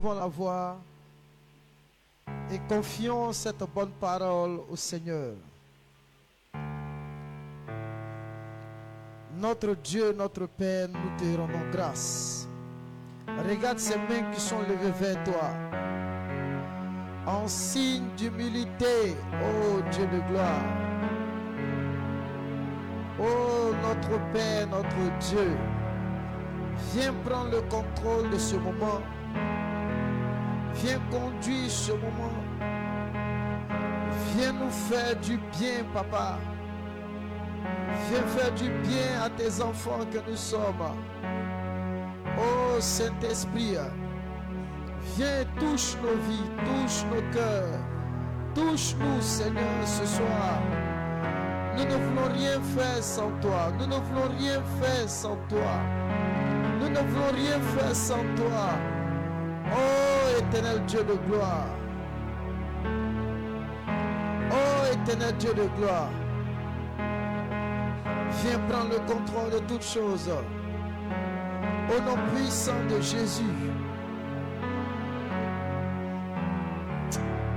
Levons la voix et confions cette bonne parole au Seigneur. Notre Dieu, notre Père, nous te rendons grâce. Regarde ces mains qui sont levées vers toi. En signe d'humilité, ô Dieu de gloire. Ô notre Père, notre Dieu, viens prendre le contrôle de ce moment. Viens conduire ce moment. Viens nous faire du bien, Papa. Viens faire du bien à tes enfants que nous sommes. Ô Saint-Esprit, viens touche nos vies, touche nos cœurs. Touche-nous, Seigneur, ce soir. Nous ne voulons rien faire sans toi. Nous ne voulons rien faire sans toi. Nous ne voulons rien faire sans toi. Ô éternel Dieu de gloire. Ô éternel Dieu de gloire. Viens prendre le contrôle de toutes choses. Au nom puissant de Jésus.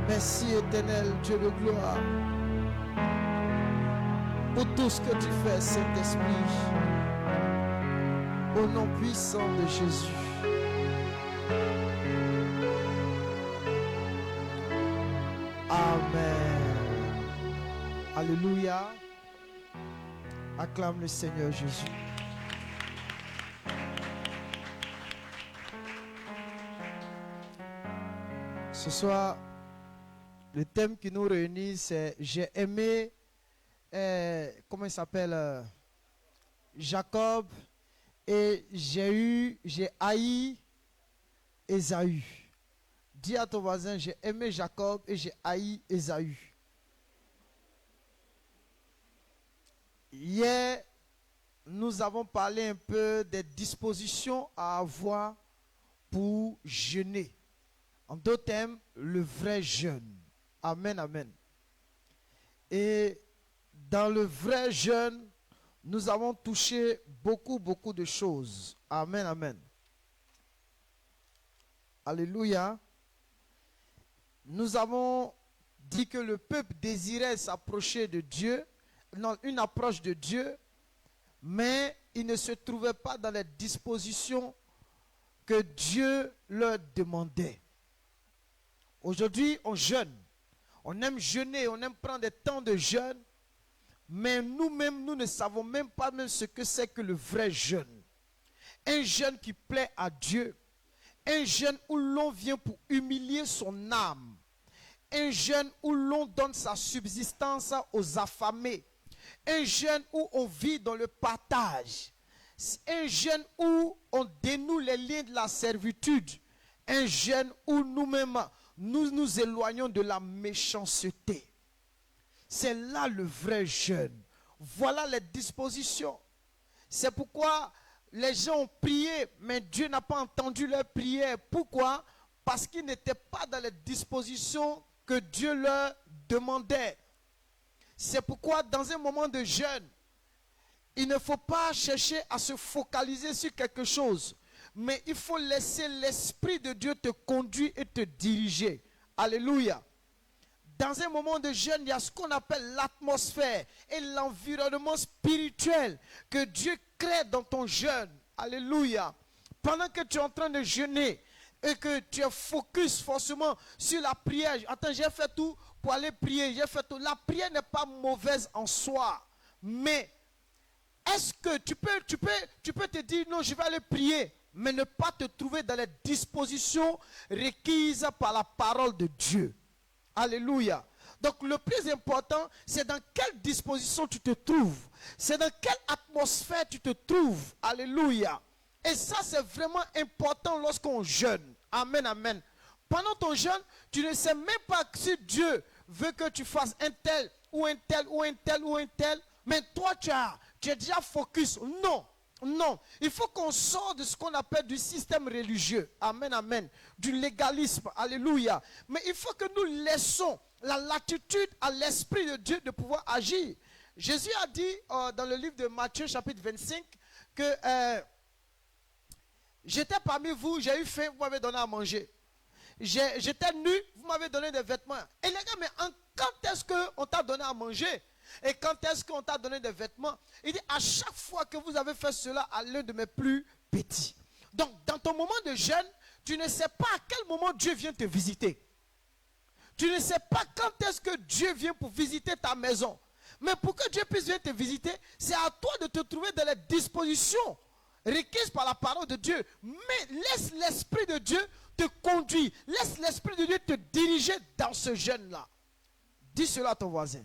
Merci éternel Dieu de gloire. Pour tout ce que tu fais, Saint-Esprit. Au nom puissant de Jésus. Amen. Alléluia. Acclame le Seigneur Jésus. Ce soir, le thème qui nous réunit, c'est j'ai aimé, comment il s'appelle, Jacob, et j'ai haï Ésaü. Dis à ton voisin, j'ai aimé Jacob et j'ai haï Ésaü. Hier, nous avons parlé un peu des dispositions à avoir pour jeûner. En deux thèmes, le vrai jeûne. Amen, amen. Et dans le vrai jeûne, nous avons touché beaucoup de choses. Amen, amen. Alléluia. Nous avons dit que le peuple désirait s'approcher de Dieu, non, une approche de Dieu, mais il ne se trouvait pas dans les dispositions que Dieu leur demandait. Aujourd'hui, on jeûne. On aime jeûner, on aime prendre des temps de jeûne, mais nous-mêmes, nous ne savons même pas même ce que c'est que le vrai jeûne. Un jeûne qui plaît à Dieu. Un jeûne où l'on vient pour humilier son âme. Un jeûne où l'on donne sa subsistance aux affamés. Un jeûne où on vit dans le partage. Un jeûne où on dénoue les liens de la servitude. Un jeûne où nous-mêmes, nous nous éloignons de la méchanceté. C'est là le vrai jeûne. Voilà les dispositions. C'est pourquoi les gens ont prié, mais Dieu n'a pas entendu leur prière. Pourquoi? Parce qu'ils n'étaient pas dans les dispositions que Dieu leur demandait. C'est pourquoi dans un moment de jeûne, il ne faut pas chercher à se focaliser sur quelque chose, mais il faut laisser l'Esprit de Dieu te conduire et te diriger. Alléluia. Dans un moment de jeûne, il y a ce qu'on appelle l'atmosphère et l'environnement spirituel que Dieu crée dans ton jeûne. Alléluia. Pendant que tu es en train de jeûner et que tu es focus forcément sur la prière. Attends, j'ai fait tout pour aller prier. J'ai fait tout. La prière n'est pas mauvaise en soi. Mais est-ce que tu peux te dire non, je vais aller prier, mais ne pas te trouver dans les dispositions requises par la parole de Dieu. Alléluia. Donc le plus important, c'est dans quelle disposition tu te trouves. C'est dans quelle atmosphère tu te trouves. Alléluia. Et ça, c'est vraiment important lorsqu'on jeûne. Amen, amen. Pendant ton jeûne, tu ne sais même pas si Dieu veut que tu fasses un tel, ou un tel, ou un tel, ou un tel. Mais toi, tu es déjà focus. Non. Non, il faut qu'on sorte de ce qu'on appelle du système religieux. Amen, amen. Du légalisme. Alléluia. Mais il faut que nous laissons la latitude à l'Esprit de Dieu de pouvoir agir. Jésus a dit dans le livre de Matthieu chapitre 25 que j'étais parmi vous, j'ai eu faim, vous m'avez donné à manger. j'étais nu, vous m'avez donné des vêtements. Et les gars, mais quand est-ce qu'on t'a donné à manger? Et quand est-ce qu'on t'a donné des vêtements? Il dit, à chaque fois que vous avez fait cela à l'un de mes plus petits. Donc, dans ton moment de jeûne, tu ne sais pas à quel moment Dieu vient te visiter. Tu ne sais pas quand est-ce que Dieu vient pour visiter ta maison. Mais pour que Dieu puisse venir te visiter, c'est à toi de te trouver dans les dispositions requises par la parole de Dieu. Mais laisse l'Esprit de Dieu te conduire. Laisse l'Esprit de Dieu te diriger dans ce jeûne-là. Dis cela à ton voisin.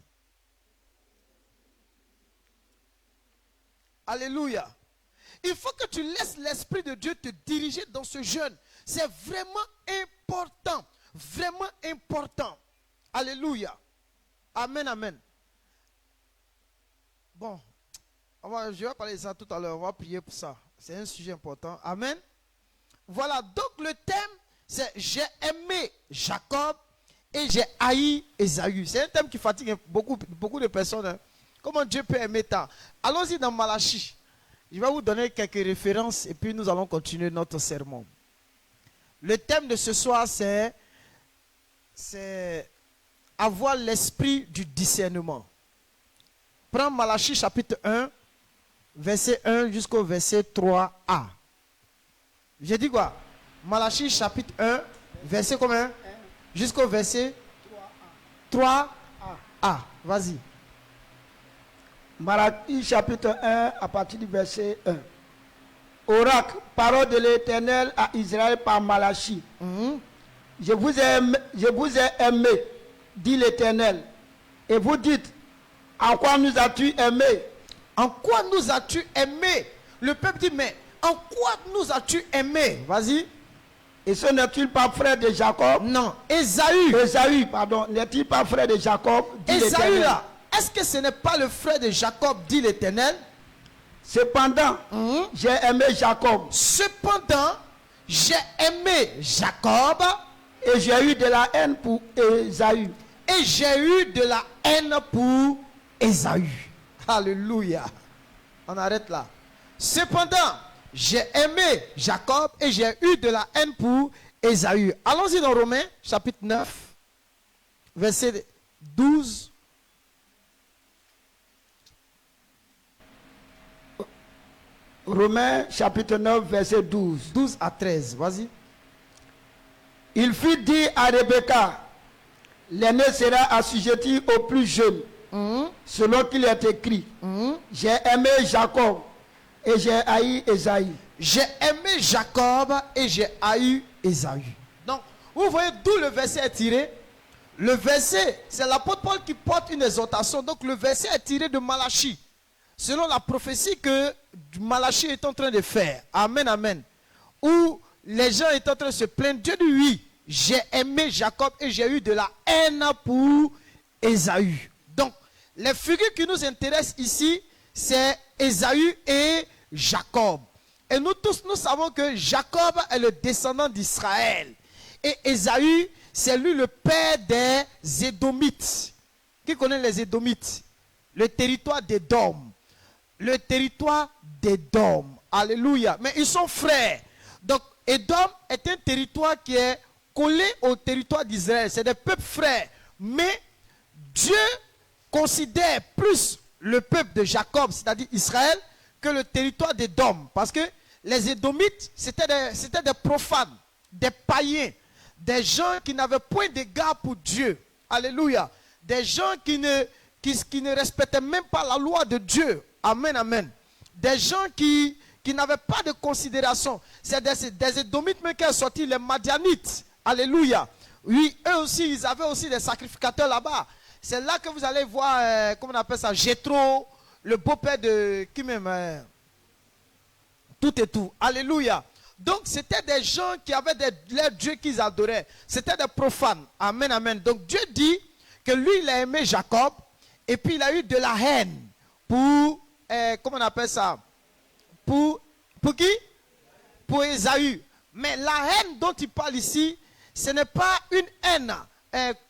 Alléluia. Il faut que tu laisses l'Esprit de Dieu te diriger dans ce jeûne. C'est vraiment important. Vraiment important. Alléluia. Amen, amen. Bon, je vais parler de ça tout à l'heure. On va prier pour ça. C'est un sujet important. Amen. Voilà, donc le thème, c'est j'ai aimé Jacob et j'ai haï Ésaü. C'est un thème qui fatigue beaucoup de personnes. Hein. Comment Dieu peut aimer tant? Allons-y dans Malachie. Je vais vous donner quelques références et puis nous allons continuer notre sermon. Le thème de ce soir, c'est avoir l'esprit du discernement. Prends Malachie chapitre 1, verset 1 jusqu'au verset 3a. J'ai dit quoi? Malachie chapitre 1, verset combien? Jusqu'au verset 3a. Vas-y. Malachie chapitre 1 à partir du verset 1. Oracle, parole de l'Éternel à Israël par Malachie. Je vous ai aimé, dit l'Éternel. Et vous dites, en quoi nous as-tu aimé? En quoi nous as-tu aimé? Le peuple dit, mais en quoi nous as-tu aimé? Vas-y. Et ce n'est-il pas frère de Jacob? Non, Ésaü. Ésaü, pardon. N'est-il pas frère de Jacob? Ésaü là, est-ce que ce n'est pas le frère de Jacob, dit l'Éternel? Cependant, j'ai aimé Jacob. Cependant, j'ai aimé Jacob. Et j'ai eu de la haine pour Ésaü. Et j'ai eu de la haine pour Ésaü. Alléluia. On arrête là. Cependant, j'ai aimé Jacob et j'ai eu de la haine pour Ésaü. Allons-y dans Romains, chapitre 9, verset 12. Romains, chapitre 9, verset 12. 12 à 13, vas-y. Il fut dit à Rebecca, l'aîné sera assujetti au plus jeune, selon qu'il est écrit. J'ai aimé Jacob et j'ai haï Ésaü. J'ai aimé Jacob et j'ai haï Ésaü. Donc, vous voyez d'où le verset est tiré. Le verset, c'est l'apôtre Paul qui porte une exhortation. Donc, le verset est tiré de Malachie, selon la prophétie que Malachie est en train de faire. Amen, amen. Où les gens étaient en train de se plaindre. Dieu dit oui, j'ai aimé Jacob et j'ai eu de la haine pour Ésaü. Donc, les figures qui nous intéressent ici, c'est Ésaü et Jacob. Et nous tous, nous savons que Jacob est le descendant d'Israël. Et Ésaü, c'est lui le père des Édomites. Qui connaît les Édomites? Le territoire d'Édom. Le territoire d'Édom. Alléluia. Mais ils sont frères. Donc, Édom est un territoire qui est collé au territoire d'Israël. C'est des peuples frères. Mais Dieu considère plus le peuple de Jacob, c'est-à-dire Israël, que le territoire d'Édom. Parce que les Édomites, c'était des profanes, des païens, des gens qui n'avaient point d'égard pour Dieu. Alléluia. Des gens qui ne respectaient même pas la loi de Dieu. Amen, amen. Des gens qui n'avaient pas de considération. C'est des Édomites même qui ont sorti les Madianites. Alléluia. Oui, eux aussi, ils avaient aussi des sacrificateurs là-bas. C'est là que vous allez voir, comment on appelle ça, Jéthro, le beau-père de qui même, tout et tout. Alléluia. Donc, c'était des gens qui avaient leurs dieux qu'ils adoraient. C'était des profanes. Amen, amen. Donc, Dieu dit que lui, il a aimé Jacob et puis il a eu de la haine pour, comment on appelle ça, pour qui? Pour Ésaü. Mais la haine dont il parle ici, ce n'est pas une haine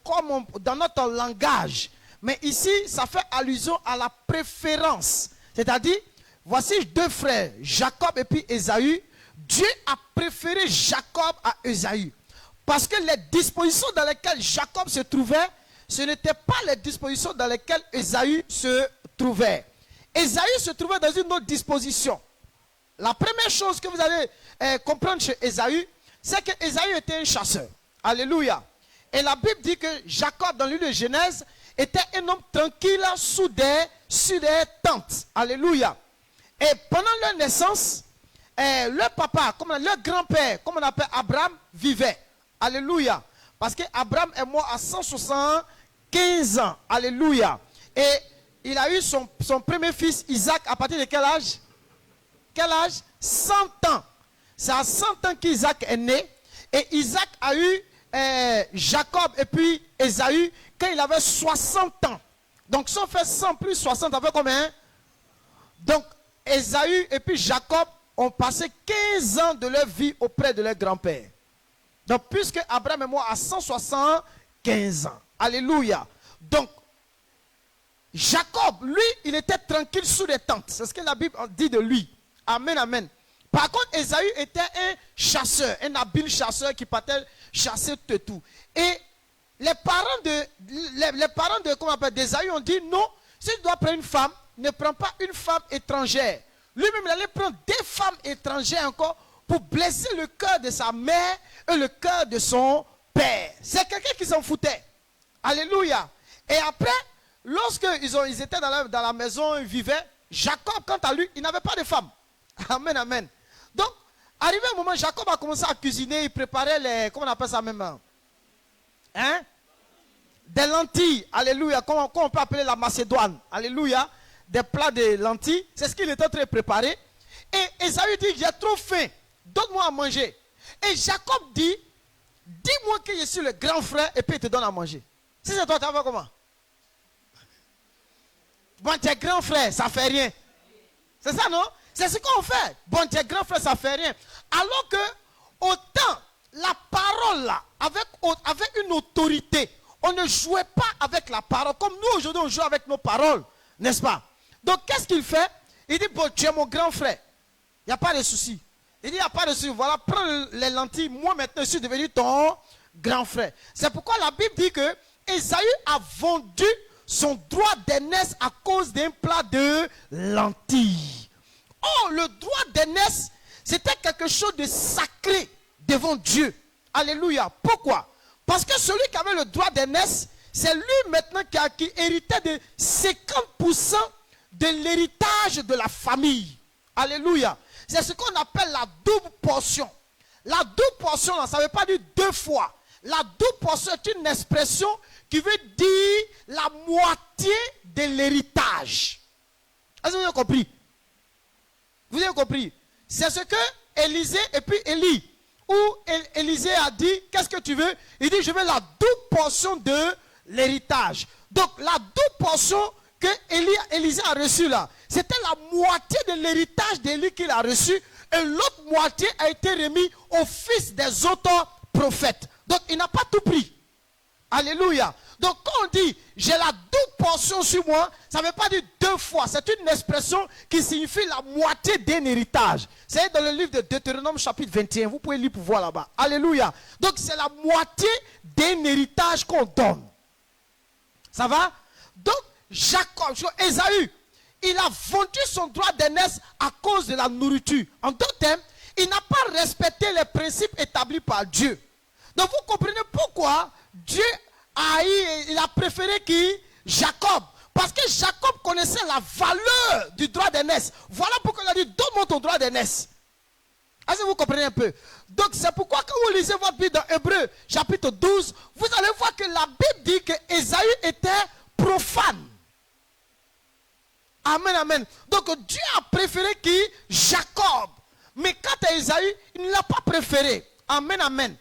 comme dans notre langage. Mais ici, ça fait allusion à la préférence. C'est-à-dire, voici deux frères, Jacob et puis Ésaü. Dieu a préféré Jacob à Ésaü. Parce que les dispositions dans lesquelles Jacob se trouvait, ce n'étaient pas les dispositions dans lesquelles Ésaü se trouvait. Ésaü se trouvait dans une autre disposition. La première chose que vous allez comprendre chez Ésaü, c'est que Ésaü était un chasseur. Alléluia. Et la Bible dit que Jacob, dans le livre de Genèse, était un homme tranquille sous des tentes. Alléluia. Et pendant leur naissance, leur papa, leur grand-père, comme on appelle Abraham, vivait. Alléluia. Parce qu'Abraham est mort à 175 ans. Alléluia. Et il a eu son premier fils, Isaac, à partir de quel âge? Quel âge? 100 ans. C'est à 100 ans qu'Isaac est né. Et Isaac a eu Jacob et puis Ésaü quand il avait 60 ans. Donc si on fait 100 plus 60, ça fait combien? Donc Ésaü et puis Jacob ont passé 15 ans de leur vie auprès de leur grand-père. Donc puisque Abraham est mort à 175 ans. Alléluia. Donc Jacob, lui, il était tranquille sous les tentes. C'est ce que la Bible dit de lui. Amen, amen. Par contre, Ésaü était un chasseur, un habile chasseur qui partait chasser tout. Et les parents d'Ésaü ont dit non, si tu dois prendre une femme, ne prends pas une femme étrangère. Lui-même, il allait prendre des femmes étrangères encore pour blesser le cœur de sa mère et le cœur de son père. C'est quelqu'un qui s'en foutait. Alléluia. Et après, lorsqu'ils étaient dans la maison, ils vivaient, Jacob, quant à lui, il n'avait pas de femme. Amen, amen. Donc, arrivé un moment, Jacob a commencé à cuisiner, il préparait comment on appelle ça même? Hein? Des lentilles, alléluia, comme on peut appeler la Macédoine, alléluia, des plats de lentilles, c'est ce qu'il était en train de préparer. Et Ésaü dit, j'ai trop faim, donne-moi à manger. Et Jacob dit, dis-moi que je suis le grand frère et puis il te donne à manger. Si c'est toi, tu vas faire comment? Bon, tu es grand frère, ça fait rien. C'est ça, non? C'est ce qu'on fait. Bon, tu es grand frère, ça fait rien. Alors que, autant la parole là, avec une autorité, on ne jouait pas avec la parole. Comme nous aujourd'hui, on joue avec nos paroles. N'est-ce pas? Donc, qu'est-ce qu'il fait? Il dit, bon, tu es mon grand frère. Il n'y a pas de souci. Il dit, il n'y a pas de souci. Voilà, prends les lentilles. Moi, maintenant, je suis devenu ton grand frère. C'est pourquoi la Bible dit que Ésaü a vendu son droit d'aînesse à cause d'un plat de lentilles. Oh, le droit d'aînesse, c'était quelque chose de sacré devant Dieu. Alléluia. Pourquoi? Parce que celui qui avait le droit d'aînesse, c'est lui maintenant qui héritait de 50% de l'héritage de la famille. Alléluia. C'est ce qu'on appelle la double portion. La double portion, ça ne veut pas dire deux fois. La double portion est une expression qui veut dire la moitié de l'héritage. Est-ce que vous avez compris? Vous avez compris? C'est ce que Élisée et puis Élie, où Élisée a dit, qu'est-ce que tu veux? Il dit, je veux la double portion de l'héritage. Donc la double portion que Élisée a reçue là, c'était la moitié de l'héritage d'Élie qu'il a reçu, et l'autre moitié a été remis au fils des autres prophètes. Donc il n'a pas tout pris. Alléluia. Donc quand on dit j'ai la double portion sur moi, ça ne veut pas dire deux fois. C'est une expression qui signifie la moitié d'un héritage. C'est dans le livre de Deutéronome chapitre 21. Vous pouvez lire pour voir là-bas. Alléluia. Donc c'est la moitié d'un héritage qu'on donne. Ça va? Donc Jacob, Ésaü, il a vendu son droit d'aînesse à cause de la nourriture. En d'autres termes, il n'a pas respecté les principes établis par Dieu. Donc vous comprenez pourquoi Dieu il a préféré qui? Jacob. Parce que Jacob connaissait la valeur du droit d'aînesse. Voilà pourquoi il a dit, donne-moi ton droit d'aînesse. Est-ce que vous comprenez un peu? Donc c'est pourquoi quand vous lisez votre Bible dans Hébreux chapitre 12, vous allez voir que la Bible dit que Ésaü était profane. Amen, amen. Donc Dieu a préféré qui? Jacob. Mais quant à Ésaü, il ne l'a pas préféré. Amen, amen.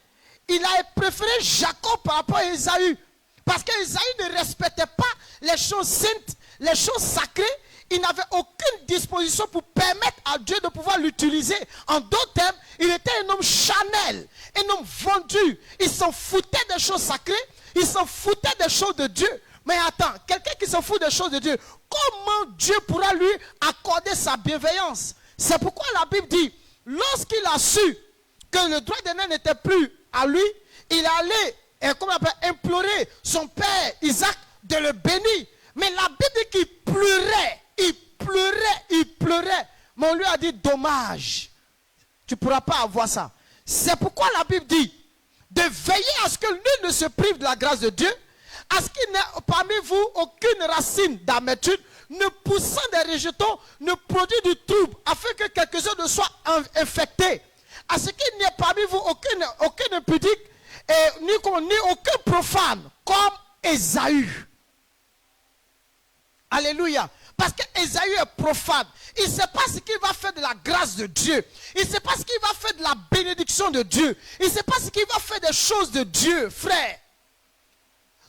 Il a préféré Jacob par rapport à Ésaü. Parce qu'Ésaü ne respectait pas les choses saintes, les choses sacrées. Il n'avait aucune disposition pour permettre à Dieu de pouvoir l'utiliser. En d'autres termes, il était un homme charnel, un homme vendu. Il s'en foutait des choses sacrées, il s'en foutait des choses de Dieu. Mais attends, quelqu'un qui s'en fout des choses de Dieu, comment Dieu pourra lui accorder sa bienveillance? C'est pourquoi la Bible dit, lorsqu'il a su que le droit d'aînesse n'était plus à lui, il est allé, comment on appelle, implorer son père Isaac de le bénir. Mais la Bible dit qu'il pleurait, il pleurait, il pleurait. Mais on lui a dit, dommage, tu ne pourras pas avoir ça. C'est pourquoi la Bible dit de veiller à ce que nul ne se prive de la grâce de Dieu, à ce qu'il n'ait parmi vous aucune racine d'amertume, ne poussant des rejetons, ne produit du trouble, afin que quelques-uns ne soient infectés. À ce qu'il n'y ait parmi vous aucun impudique, ni aucun profane, comme Ésaü. Alléluia. Parce qu'Ésaü est profane. Il ne sait pas ce qu'il va faire de la grâce de Dieu. Il ne sait pas ce qu'il va faire de la bénédiction de Dieu. Il ne sait pas ce qu'il va faire des choses de Dieu, frère.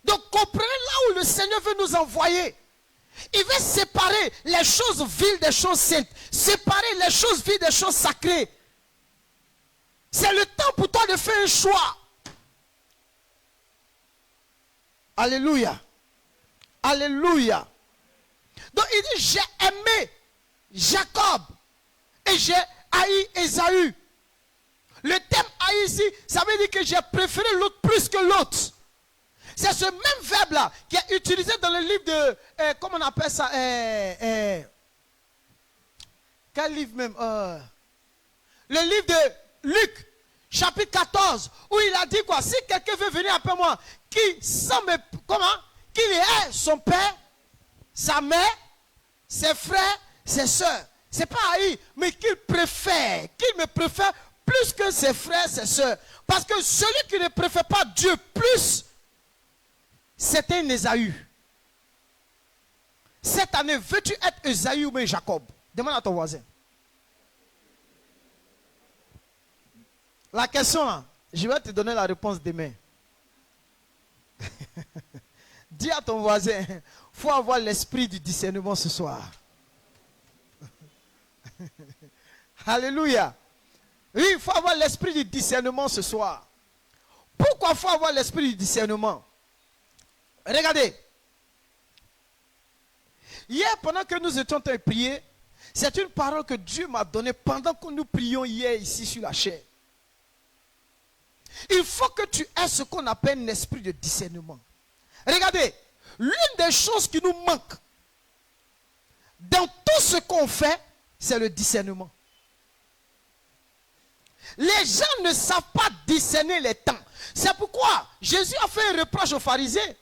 Donc comprenez là où le Seigneur veut nous envoyer. Il veut séparer les choses viles des choses saintes. Séparer les choses viles des choses sacrées. C'est le temps pour toi de faire un choix. Alléluia. Alléluia. Donc il dit, j'ai aimé Jacob et j'ai haï Ésaü. Le terme haï ici, ça veut dire que j'ai préféré l'autre plus que l'autre. C'est ce même verbe-là qui est utilisé dans le livre de, comment on appelle ça, quel livre même, le livre de Luc, chapitre 14, où il a dit quoi, si quelqu'un veut venir après moi, qui qu'il ait son père, sa mère, ses frères, ses soeurs. C'est pas haï, mais qu'il me préfère plus que ses frères, ses soeurs. Parce que celui qui ne préfère pas Dieu plus, c'est un Ésaü. Cette année, veux-tu être Ésaü ou bien Jacob? Demande à ton voisin. La question là, je vais te donner la réponse demain. Dis à ton voisin, il faut avoir l'esprit du discernement ce soir. Alléluia. Oui, il faut avoir l'esprit du discernement ce soir. Pourquoi il faut avoir l'esprit du discernement? Regardez. Hier, pendant que nous étions en train de prier, c'est une parole que Dieu m'a donnée pendant que nous prions hier ici sur la chair. Il faut que tu aies ce qu'on appelle un esprit de discernement. Regardez, l'une des choses qui nous manque dans tout ce qu'on fait, c'est le discernement. Les gens ne savent pas discerner les temps. C'est pourquoi Jésus a fait un reproche aux pharisiens.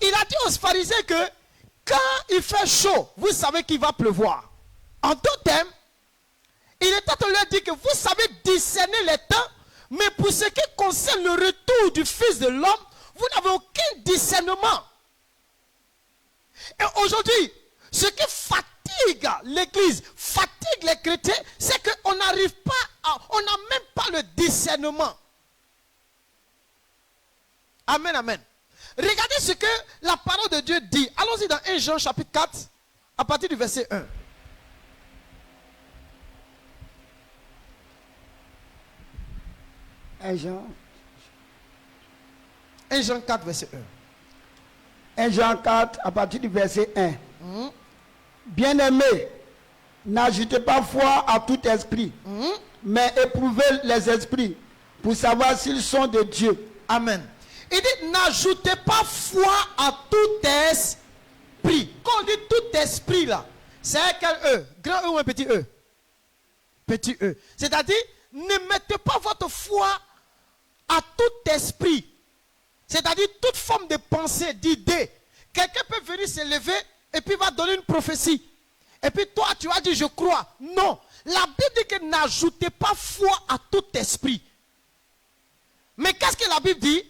Il a dit aux pharisiens que quand il fait chaud, vous savez qu'il va pleuvoir. En d'autres termes, il est en train de leur dire que vous savez discerner les temps, mais pour ce qui concerne le retour du Fils de l'homme, vous n'avez aucun discernement. Et aujourd'hui, ce qui fatigue l'Église, fatigue les chrétiens, c'est qu'on n'arrive pas on n'a même pas le discernement. Amen, amen. Regardez ce que la parole de Dieu dit. Allons-y dans 1 Jean chapitre 4, à partir du verset 1. 1 Jean. 1 Jean 4, verset 1. 1 Jean 4, à partir du verset 1. Bien-aimés, n'ajoutez pas foi à tout esprit, mais éprouvez les esprits pour savoir s'ils sont de Dieu. Amen. Il dit, n'ajoutez pas foi à tout esprit. Quand on dit tout esprit là, c'est quel E? Grand E ou un petit E? Petit E. C'est-à-dire, ne mettez pas votre foi à tout esprit. C'est-à-dire toute forme de pensée, d'idée. Quelqu'un peut venir se lever et puis va donner une prophétie. Et puis toi, tu vas dire, je crois. Non. La Bible dit que n'ajoutez pas foi à tout esprit. Mais qu'est-ce que la Bible dit?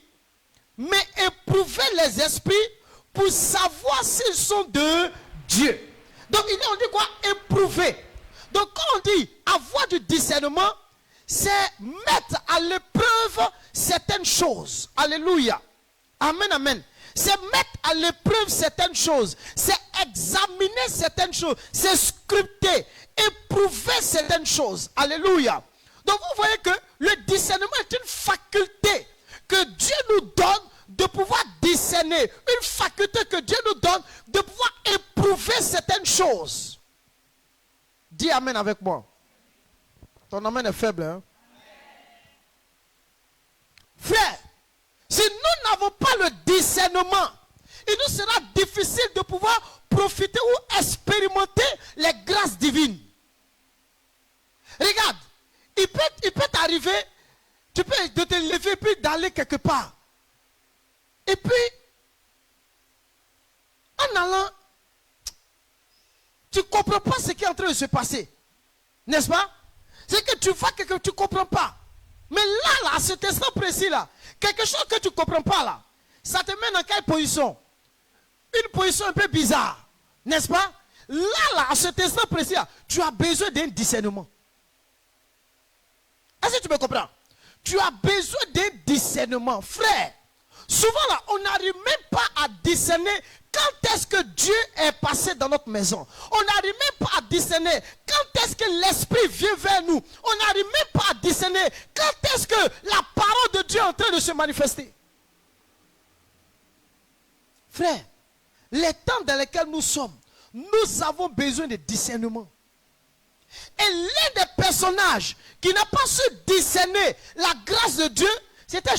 Mais éprouvez les esprits pour savoir s'ils sont de Dieu. Donc on dit quoi? Éprouver. Donc quand on dit avoir du discernement, c'est mettre à l'épreuve certaines choses. Alléluia. Amen, amen. C'est mettre à l'épreuve certaines choses. C'est examiner certaines choses. C'est scruter, éprouver certaines choses. Alléluia. Donc vous voyez que le discernement est une faculté que Dieu nous donne de pouvoir discerner. Une faculté que Dieu nous donne de pouvoir éprouver certaines choses. Dis amen avec moi. Ton amen est faible, hein? Frère, Si nous n'avons pas le discernement, il nous sera difficile de pouvoir profiter ou expérimenter les grâces divines. Regarde, il peut t'arriver, tu peux te lever puis d'aller quelque part. Et puis, en allant, tu ne comprends pas ce qui est en train de se passer. N'est-ce pas? C'est que tu vois quelque chose que tu ne comprends pas. Mais là, à cet instant précis-là, quelque chose que tu ne comprends pas là, ça te met dans quelle position? Une position un peu bizarre. N'est-ce pas? Là, à cet instant précis-là, tu as besoin d'un discernement. Est-ce que tu me comprends? Tu as besoin d'un discernement. Frère, souvent là, on n'arrive même pas à discerner quand est-ce que Dieu est passé dans notre maison. On n'arrive même pas à discerner quand est-ce que l'Esprit vient vers nous. On n'arrive même pas à discerner quand est-ce que la parole de Dieu est en train de se manifester. Frère, les temps dans lesquels nous sommes, nous avons besoin de discernement. Et l'un des personnages qui n'a pas su discerner la grâce de Dieu, c'était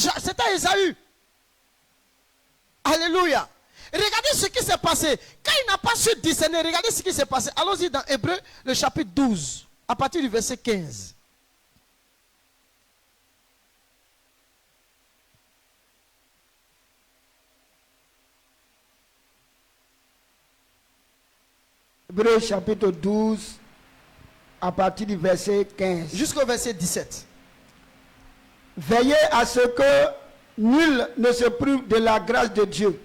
Ésaü. Alléluia. Regardez ce qui s'est passé. Quand il n'a pas su discerner, regardez ce qui s'est passé. Allons-y dans Hébreux, le chapitre 12, à partir du verset 15. Hébreux chapitre 12, à partir du verset 15. Jusqu'au verset 17. Veillez à ce que nul ne se prive de la grâce de Dieu.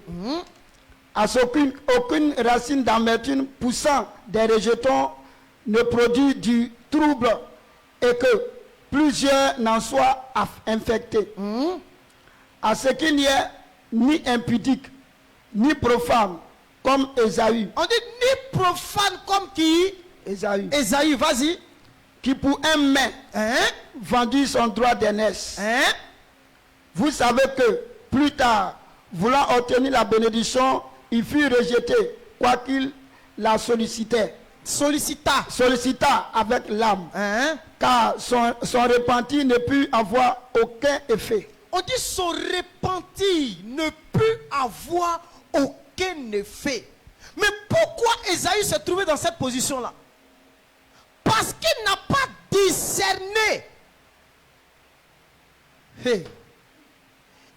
À ce qu'aucune racine d'amertume poussant des rejetons ne produit du trouble et que plusieurs n'en soient infectés. À ce qu'il n'y ait ni impudique, ni profane, comme Ésaü. On dit ni profane comme qui? Ésaü. Ésaü, vas-y. Qui pour un main vendit son droit d'aînesse. Vous savez que plus tard, voulant obtenir la bénédiction, il fut rejeté, quoiqu'il la sollicitait. Sollicita avec l'âme. Car son repentir ne put avoir aucun effet. On dit son repentir ne put avoir aucun effet. Mais pourquoi Ésaü s'est trouvé dans cette position-là? Parce qu'il n'a pas discerné. Hey.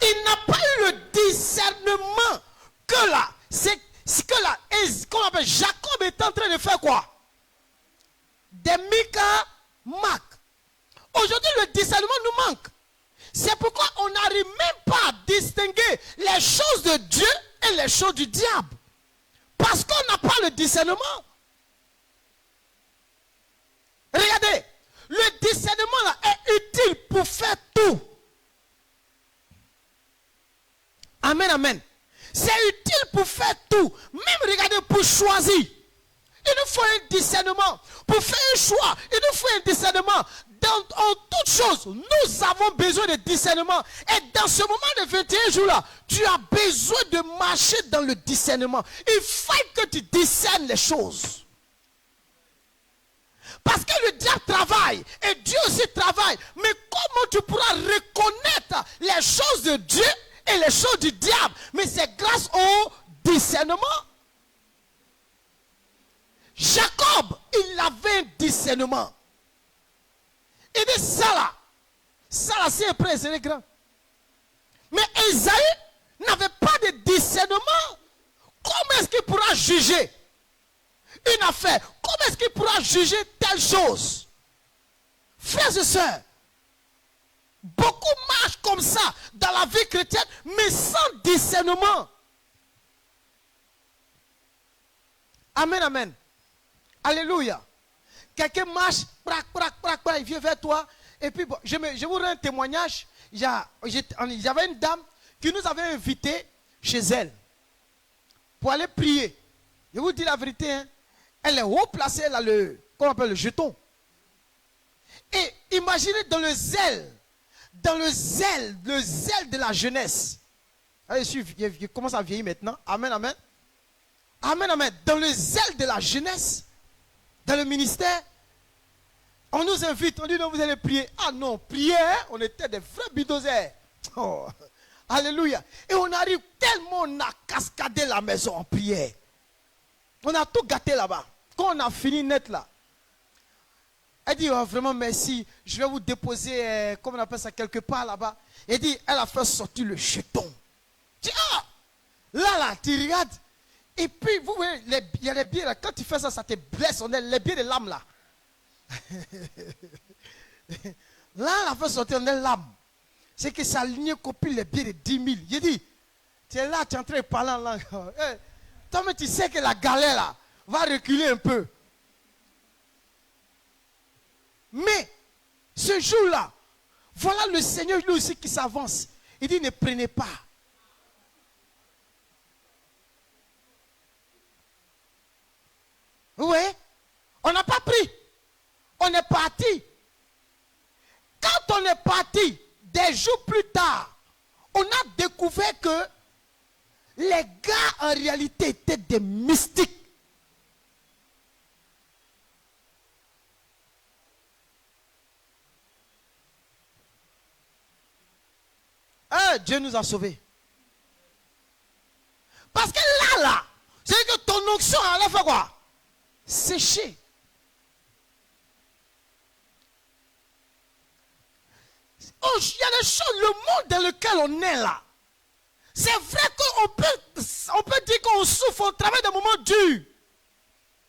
Il n'a pas eu le discernement que là, c'est ce que là, qu'on appelle Jacob est en train de faire quoi? Des micmacs. Aujourd'hui, le discernement nous manque. C'est pourquoi on n'arrive même pas à distinguer les choses de Dieu et les choses du diable. Parce qu'on n'a pas le discernement. Regardez, le discernement là est utile pour faire tout. Amen, amen. C'est utile pour faire tout. Même regardez, pour choisir. Il nous faut un discernement. Pour faire un choix, il nous faut un discernement. En toutes choses, nous avons besoin de discernement. Et dans ce moment de 21 jours-là, tu as besoin de marcher dans le discernement. Il faut que tu discernes les choses. Parce que le diable travaille et Dieu aussi travaille. Mais comment tu pourras reconnaître les choses de Dieu et les choses du diable? Mais c'est grâce au discernement. Jacob, il avait un discernement. Il dit ça là, c'est un prince, c'est grand. Mais Ésaü n'avait pas de discernement. Comment est-ce qu'il pourra juger une affaire? Comment est-ce qu'il pourra juger telle chose? Frères et sœurs, beaucoup marchent comme ça dans la vie chrétienne, mais sans discernement. Amen, amen. Alléluia. Quelqu'un marche, il vient vers toi. Et puis, bon, je vous rends un témoignage. Il y avait une dame qui nous avait invités chez elle pour aller prier. Je vous dis la vérité, hein, elle est haut placée, elle a le jeton. Et imaginez dans le zèle de la jeunesse. Je commence à vieillir maintenant. Amen, amen. Amen, amen. Dans le zèle de la jeunesse, dans le ministère, on nous invite, on dit non, vous allez prier. Ah non, prier, on était des vrais bidozers. Oh. Alléluia. Et on arrive tellement, on a cascadé la maison en prière. On a tout gâté là-bas. Quand on a fini net là, elle dit, oh, vraiment merci, je vais vous déposer, comment on appelle ça, quelque part là-bas. Elle dit, elle a fait sortir le jeton. Tu dis, ah, là, tu regardes. Et puis, vous voyez, il y a les billets là, quand tu fais ça, ça te blesse. On est les billets de l'âme là. Là, elle a fait sortir, on est l'âme. C'est que ça aligne copie les billets de 10 000. Il dit, tu es là, tu es en train de parler en langue. Hey, toi, mais tu sais que la galère là va reculer un peu. Mais, ce jour-là, voilà le Seigneur lui aussi qui s'avance. Il dit, ne prenez pas. Vous voyez? On n'a pas pris. On est parti. Quand on est parti, des jours plus tard, on a découvert que les gars en réalité étaient des mystiques. Dieu nous a sauvés. Parce que là, c'est que ton onction allait faire quoi? Sécher. Oh, il y a des choses, le monde dans lequel on est là. C'est vrai qu'on peut dire qu'on souffre, on travaille des moments durs.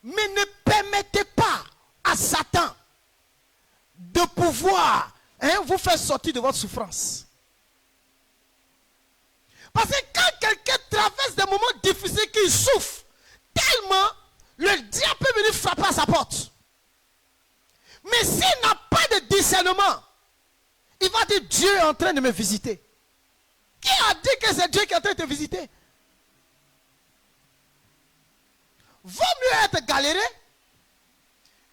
Mais ne permettez pas à Satan de pouvoir vous faire sortir de votre souffrance. Parce que quand quelqu'un traverse des moments difficiles, qu'il souffre, tellement le diable peut venir frapper à sa porte. Mais s'il n'a pas de discernement, il va dire, Dieu est en train de me visiter. Qui a dit que c'est Dieu qui est en train de te visiter? Vaut mieux être galéré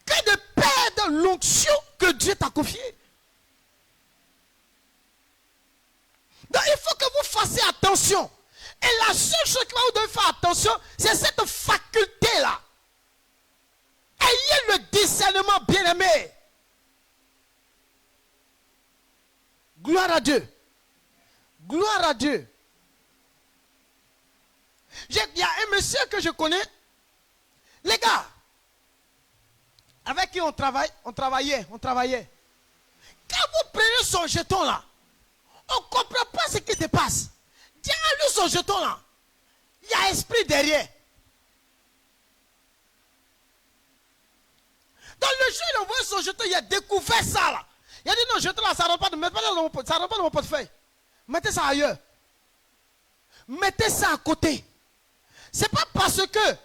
que de perdre l'onction que Dieu t'a confiée. Donc il faut que vous fassiez attention. Et la seule chose qui va vous donner faire attention, c'est cette faculté-là. Ayez le discernement, bien-aimé. Gloire à Dieu. Gloire à Dieu. Il y a un monsieur que je connais. Les gars, avec qui on travaillait. Quand vous prenez son jeton là, on ne comprend pas ce qui se passe. Tiens, lui son jeton là, il y a esprit derrière. Dans le jour où il envoie son jeton, il a découvert ça là. Il a dit non, jeton là, ça ne rentre pas dans mon portefeuille. Mettez ça ailleurs. Mettez ça à côté. C'est pas parce que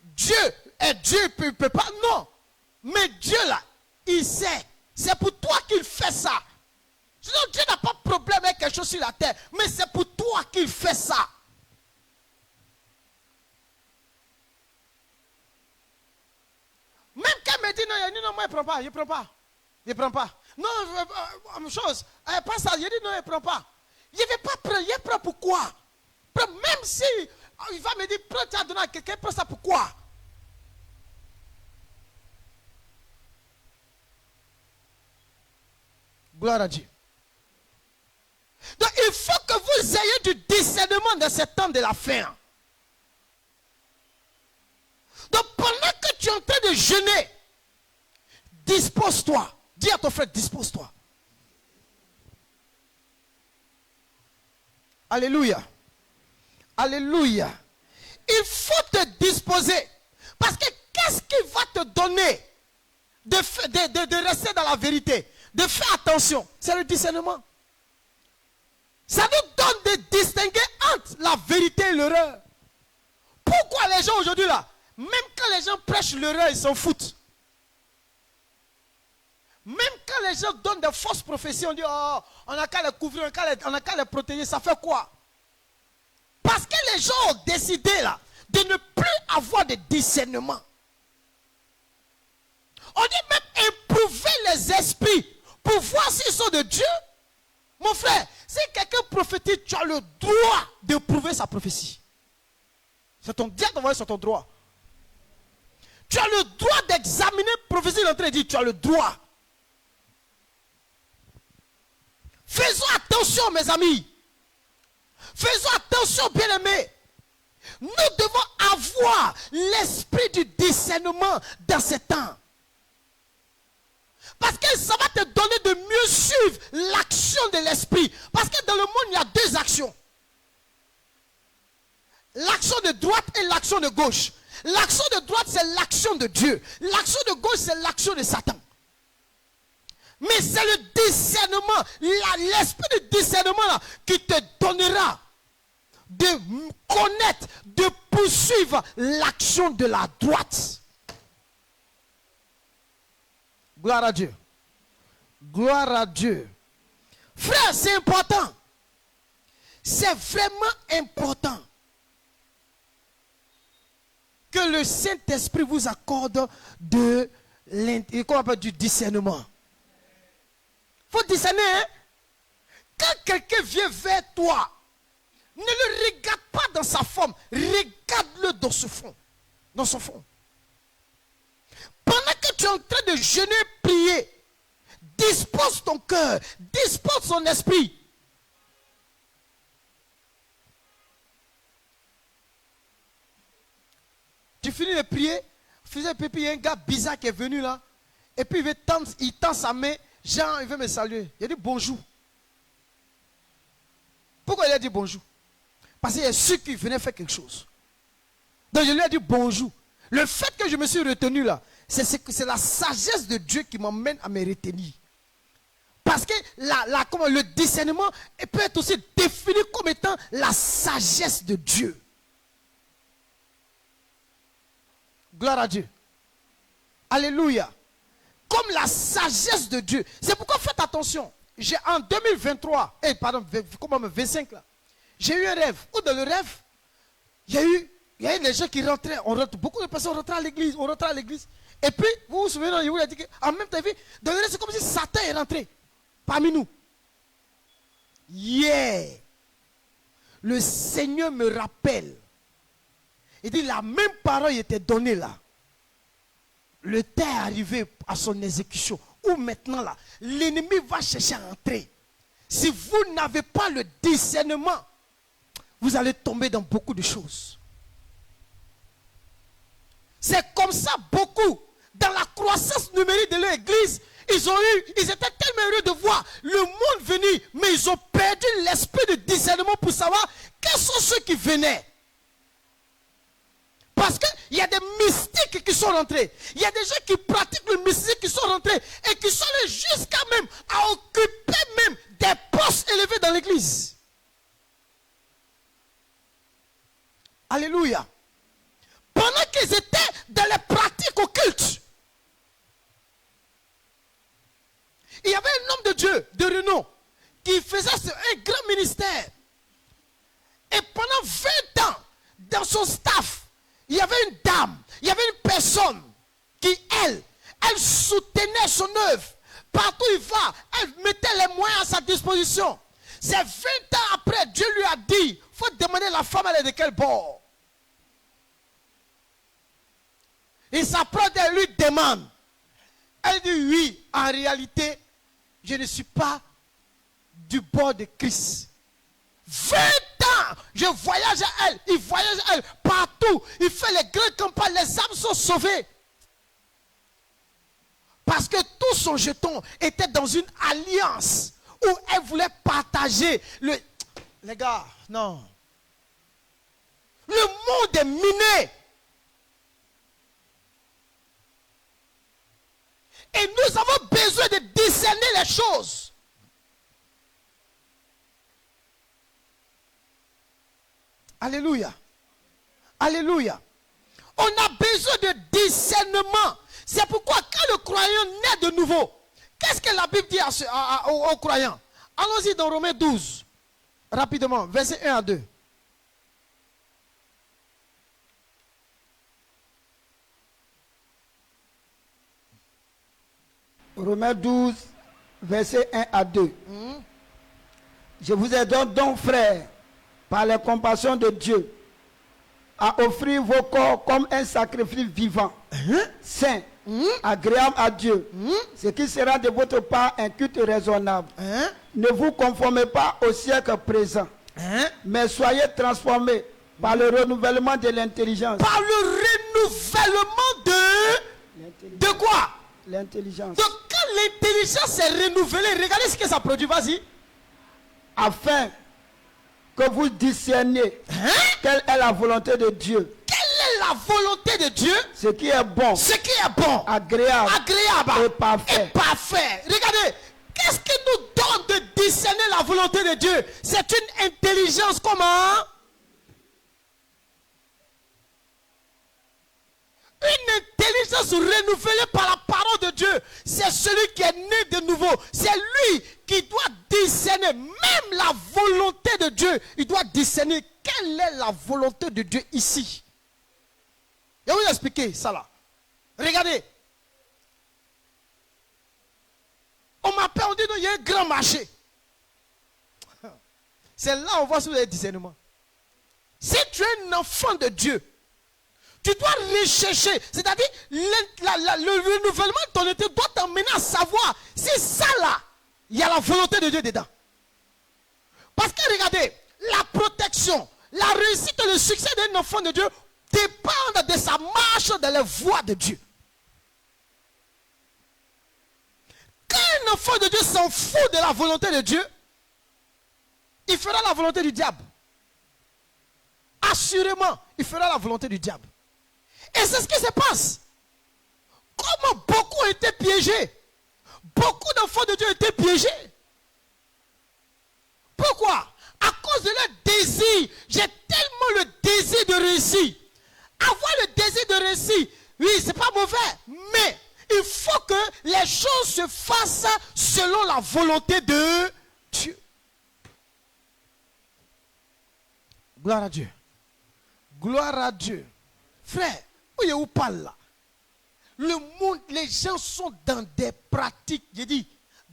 Dieu est Dieu, il ne peut pas. Non. Mais Dieu là, il sait. C'est pour toi qu'il fait ça. Sinon, Dieu n'a pas de problème avec quelque chose sur la terre. Mais c'est pour toi qu'il fait ça. Même quand il me dit non, il dit non, moi il ne prend pas. Non, chose, pas ça, il dit non, il ne prend pas. Il ne veut pas prendre, il prend pourquoi? Même si il va me dire, prends, tu as donné à quelqu'un, prends ça pourquoi? Gloire à Dieu. Donc il faut que vous ayez du discernement dans ce temps de la fin. Donc pendant que tu es en train de jeûner, dispose-toi. Dis à ton frère, dispose-toi. Alléluia. Alléluia. Il faut te disposer. Parce que qu'est-ce qui va te donner de rester dans la vérité, de faire attention? C'est le discernement. Ça nous donne de distinguer entre la vérité et l'erreur. Pourquoi les gens aujourd'hui là, même quand les gens prêchent l'erreur, ils s'en foutent. Même quand les gens donnent des fausses prophéties, on dit oh, on n'a qu'à les couvrir, on n'a qu'à les protéger, ça fait quoi? Parce que les gens ont décidé là de ne plus avoir de discernement. On dit même éprouver les esprits pour voir s'ils sont de Dieu. Mon frère, si quelqu'un prophétise, tu as le droit d'éprouver sa prophétie. C'est ton diable d'envoyer sur ton droit. Tu as le droit d'examiner prophétie d'entrée et dire tu as le droit. Faisons attention, mes amis. Attention, bien-aimés. Nous devons avoir l'esprit du discernement dans ces temps. Parce que ça va te donner de mieux suivre l'action de l'esprit. Parce que dans le monde, il y a deux actions. L'action de droite et l'action de gauche. L'action de droite, c'est l'action de Dieu. L'action de gauche, c'est l'action de Satan. Mais c'est le discernement, l'esprit de discernement là, qui te donnera de connaître, de poursuivre l'action de la droite. Gloire à Dieu. Gloire à Dieu. Frère, c'est important. C'est vraiment important que le Saint-Esprit vous accorde du discernement. Il faut discerner. Hein? Quand quelqu'un vient vers toi, ne le regarde pas dans sa forme. Regarde-le dans ce fond. Dans son fond. Pendant que tu es en train de jeûner, prier, dispose ton cœur, dispose ton esprit. Tu finis de prier, faisais pipi, il y a un gars bizarre qui est venu là, et puis il tend sa main, Jean, il veut me saluer. Il a dit bonjour. Pourquoi il a dit bonjour? Parce qu'il est sûr qu'il venait faire quelque chose. Donc je lui ai dit bonjour. Le fait que je me suis retenu là, c'est la sagesse de Dieu qui m'emmène à me retenir. Parce que le discernement peut être aussi défini comme étant la sagesse de Dieu. Gloire à Dieu. Alléluia. Comme la sagesse de Dieu. C'est pourquoi faites attention. En 2023, 25 là, j'ai eu un rêve. Ou dans le rêve, il y a eu des gens qui rentraient. Beaucoup de personnes rentraient à l'église. On rentrait à l'église. Et puis, vous vous souvenez, il vous a dit qu'en même temps, dans le rêve, c'est comme si Satan est rentré parmi nous. Yeah. Le Seigneur me rappelle. Il dit, la même parole était donnée là. Le temps est arrivé à son exécution. Où maintenant là, l'ennemi va chercher à entrer. Si vous n'avez pas le discernement, vous allez tomber dans beaucoup de choses. C'est comme ça beaucoup. Dans la croissance numérique de l'église, ils étaient tellement heureux de voir le monde venir, mais ils ont perdu l'esprit de discernement pour savoir quels sont ceux qui venaient. Parce qu'il y a des mystiques qui sont rentrés. Il y a des gens qui pratiquent le mystique qui sont rentrés et qui sont allés jusqu'à même à occuper même des postes élevés dans l'église. Alléluia. Pendant qu'ils étaient dans les pratiques occultes, il y avait un homme de Dieu, de renom, qui faisait un grand ministère. Et pendant 20 ans, dans son staff, il y avait une dame, il y avait une personne qui, elle soutenait son œuvre. Partout où il va, elle mettait les moyens à sa disposition. C'est 20 ans après, Dieu lui a dit, il faut demander à la femme, elle est de quel bord. Il s'approche d'elle, lui demande. Elle dit oui, en réalité, je ne suis pas du bord de Christ. 20 ans, je voyage à elle, il voyage à elle partout. Il fait les grandes campagnes, les âmes sont sauvées. Parce que tout son jeton était dans une alliance où elle voulait partager le... Les gars, non. Le monde est miné. Et nous avons besoin de discerner les choses. Alléluia. Alléluia. On a besoin de discernement. C'est pourquoi quand le croyant naît de nouveau, qu'est-ce que la Bible dit aux croyants? Allons-y dans Romains 12. Rapidement, versets 1 à 2. Romains 12, versets 1 à 2. Je vous exhorte donc, frères, par la compassion de Dieu, à offrir vos corps comme un sacrifice vivant, saint, agréable à Dieu, ce qui sera de votre part un culte raisonnable. Ne vous conformez pas au siècle présent, Hein? Mais soyez transformés par le renouvellement de l'intelligence. Par le renouvellement de quoi? L'intelligence. Donc quand l'intelligence est renouvelée, regardez ce que ça produit, vas-y. Afin que vous discerniez Hein? quelle est la volonté de Dieu. Quelle est la volonté de Dieu? Ce qui est bon, Ce qui est bon, agréable, agréable et parfait. et parfait. Regardez, qu'est-ce qui nous donne de discerner la volonté de Dieu? C'est une intelligence comment? Une intelligence renouvelée par la parole de Dieu. C'est celui qui est né de nouveau. C'est lui qui doit discerner même la volonté de Dieu. Il doit discerner quelle est la volonté de Dieu ici. Je vais vous expliquer ça là. Regardez. On m'appelle, on dit non, il y a un grand marché. C'est là on voit si vous avez discernement. Si tu es un enfant de Dieu, tu dois rechercher. C'est-à-dire, le renouvellement de ton été doit t'emmener à savoir si ça là, il y a la volonté de Dieu dedans. Parce que regardez, la protection, la réussite et le succès d'un enfant de Dieu dépendent de sa marche dans les voies de Dieu. Quand un enfant de Dieu s'en fout de la volonté de Dieu, il fera la volonté du diable. Assurément, il fera la volonté du diable. Et c'est ce qui se passe. Comment beaucoup ont été piégés. Beaucoup d'enfants de Dieu ont été piégés. Pourquoi? À cause de leur désir. J'ai tellement le désir de réussir. Avoir le désir de réussir, oui, c'est pas mauvais. Mais il faut que les choses se fassent selon la volonté de Dieu. Gloire à Dieu. Gloire à Dieu. Frère, où vous parle là? Le monde, les gens sont dans des pratiques. J'ai dit,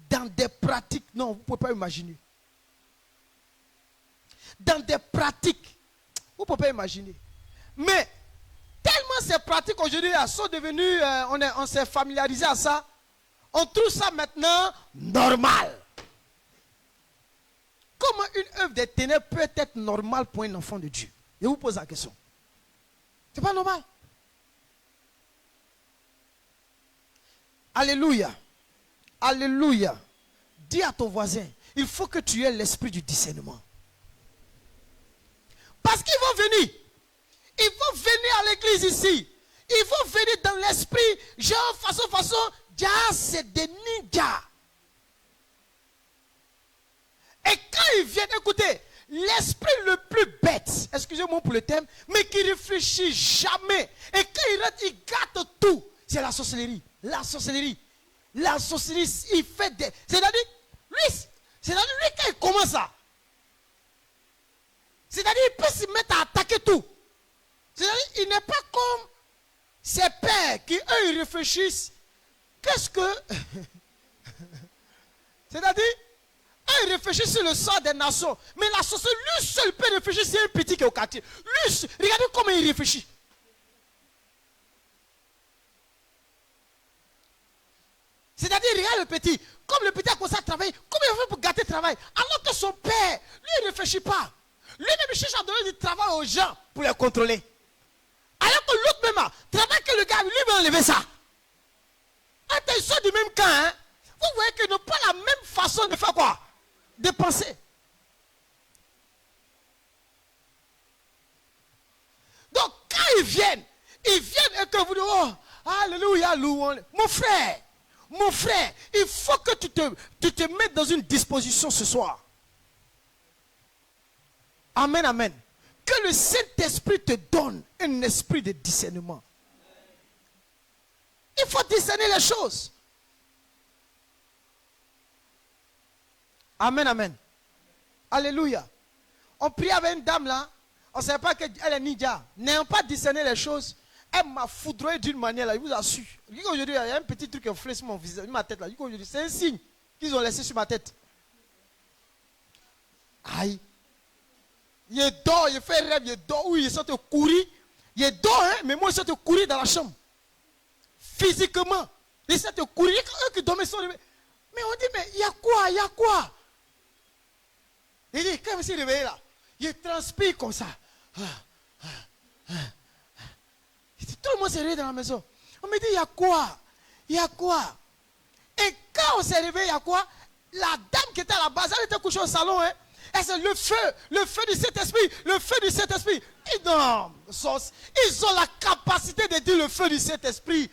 dans des pratiques. Non, vous ne pouvez pas imaginer. Dans des pratiques. Vous ne pouvez pas imaginer. Mais, tellement ces pratiques aujourd'hui sont devenues, on s'est familiarisé à ça. On trouve ça maintenant normal. Comment une œuvre des ténèbres peut être normale pour un enfant de Dieu? Je vous pose la question. C'est pas normal. Alléluia. Alléluia. Dis à ton voisin, il faut que tu aies l'esprit du discernement. Parce qu'ils vont venir. Ils vont venir à l'église ici. Ils vont venir dans l'esprit, genre façon, déjà c'est des ninjas. Et quand ils viennent, écoutez, l'esprit le plus bête, excusez-moi pour le thème, mais qui réfléchit jamais. Et quand il rentre, il gâte tout. C'est la sorcellerie. La sorcellerie. La sorcellerie, il fait des... C'est-à-dire, lui, quand il commence ça, c'est-à-dire, il peut se mettre à attaquer tout. C'est-à-dire, il n'est pas comme ses pères qui, eux, ils réfléchissent. Qu'est-ce que... C'est-à-dire, eux, ils réfléchissent sur le sort des nations. Mais la sorcellerie, lui seul peut réfléchir sur un petit qui est au quartier. Lui, regardez comment il réfléchit. C'est-à-dire, regarde le petit. Comme le petit a commencé à travailler, comment il fait pour gâter le travail? Alors que son père, lui, il ne réfléchit pas. Lui-même, il cherche à donner du travail aux gens pour les contrôler. Alors que l'autre même, travaille que le gars, lui, va enlever ça. Attention du même camp, hein. Vous voyez qu'ils n'ont pas la même façon de faire quoi? De penser. Donc, quand ils viennent et que vous dites, oh, alléluia, louange. Mon frère, il faut que tu te mettes dans une disposition ce soir. Amen, amen. Que le Saint-Esprit te donne un esprit de discernement. Il faut discerner les choses. Amen, amen. Alléluia. On prie avec une dame là. On ne savait pas qu'elle est ninja. N'ayant pas discerné les choses, elle m'a foudroyé d'une manière là. Je vous assure. Aujourd'hui, il y a un petit truc qui est sur mon visage, ma tête là. C'est un signe qu'ils ont laissé sur ma tête. Aïe. Il dort, il fait rêve, il dort. Oui, il sort courir. Il dort, hein, mais moi, il sort courir dans la chambre. Physiquement. Il sort courir. Eux qui dormaient sur le... Mais on dit, mais il y a quoi? Il y a quoi? Il dit, quand il s'est réveillé là, Il transpire comme ça. Tout le monde s'est réveillé dans la maison. On me dit, il y a quoi? Il y a quoi? Et quand on s'est réveillé, il y a quoi? La dame qui était à la base, elle était couchée au salon. Hein? Et c'est le feu du Saint-Esprit, le feu du Saint-Esprit. Et non, ils ont la capacité de dire le feu du Saint-Esprit.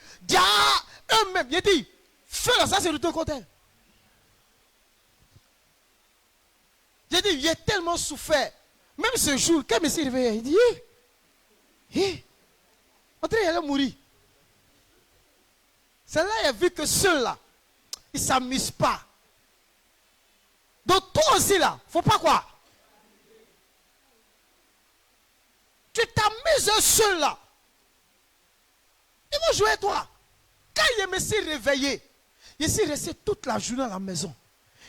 Eux-mêmes, il dit, feu là, ça c'est de ton côté. J'ai dit, il a tellement souffert. Même ce jour, quand je me suis réveillé, il dit, on dirait qu'il allait mourir. C'est là qu'il a vu que ceux-là, ils ne s'amusent pas. Donc toi aussi là, il ne faut pas quoi? Tu t'amuses seul là. Ils vont jouer toi. Quand je me suis réveillé, je suis resté toute la journée à la maison.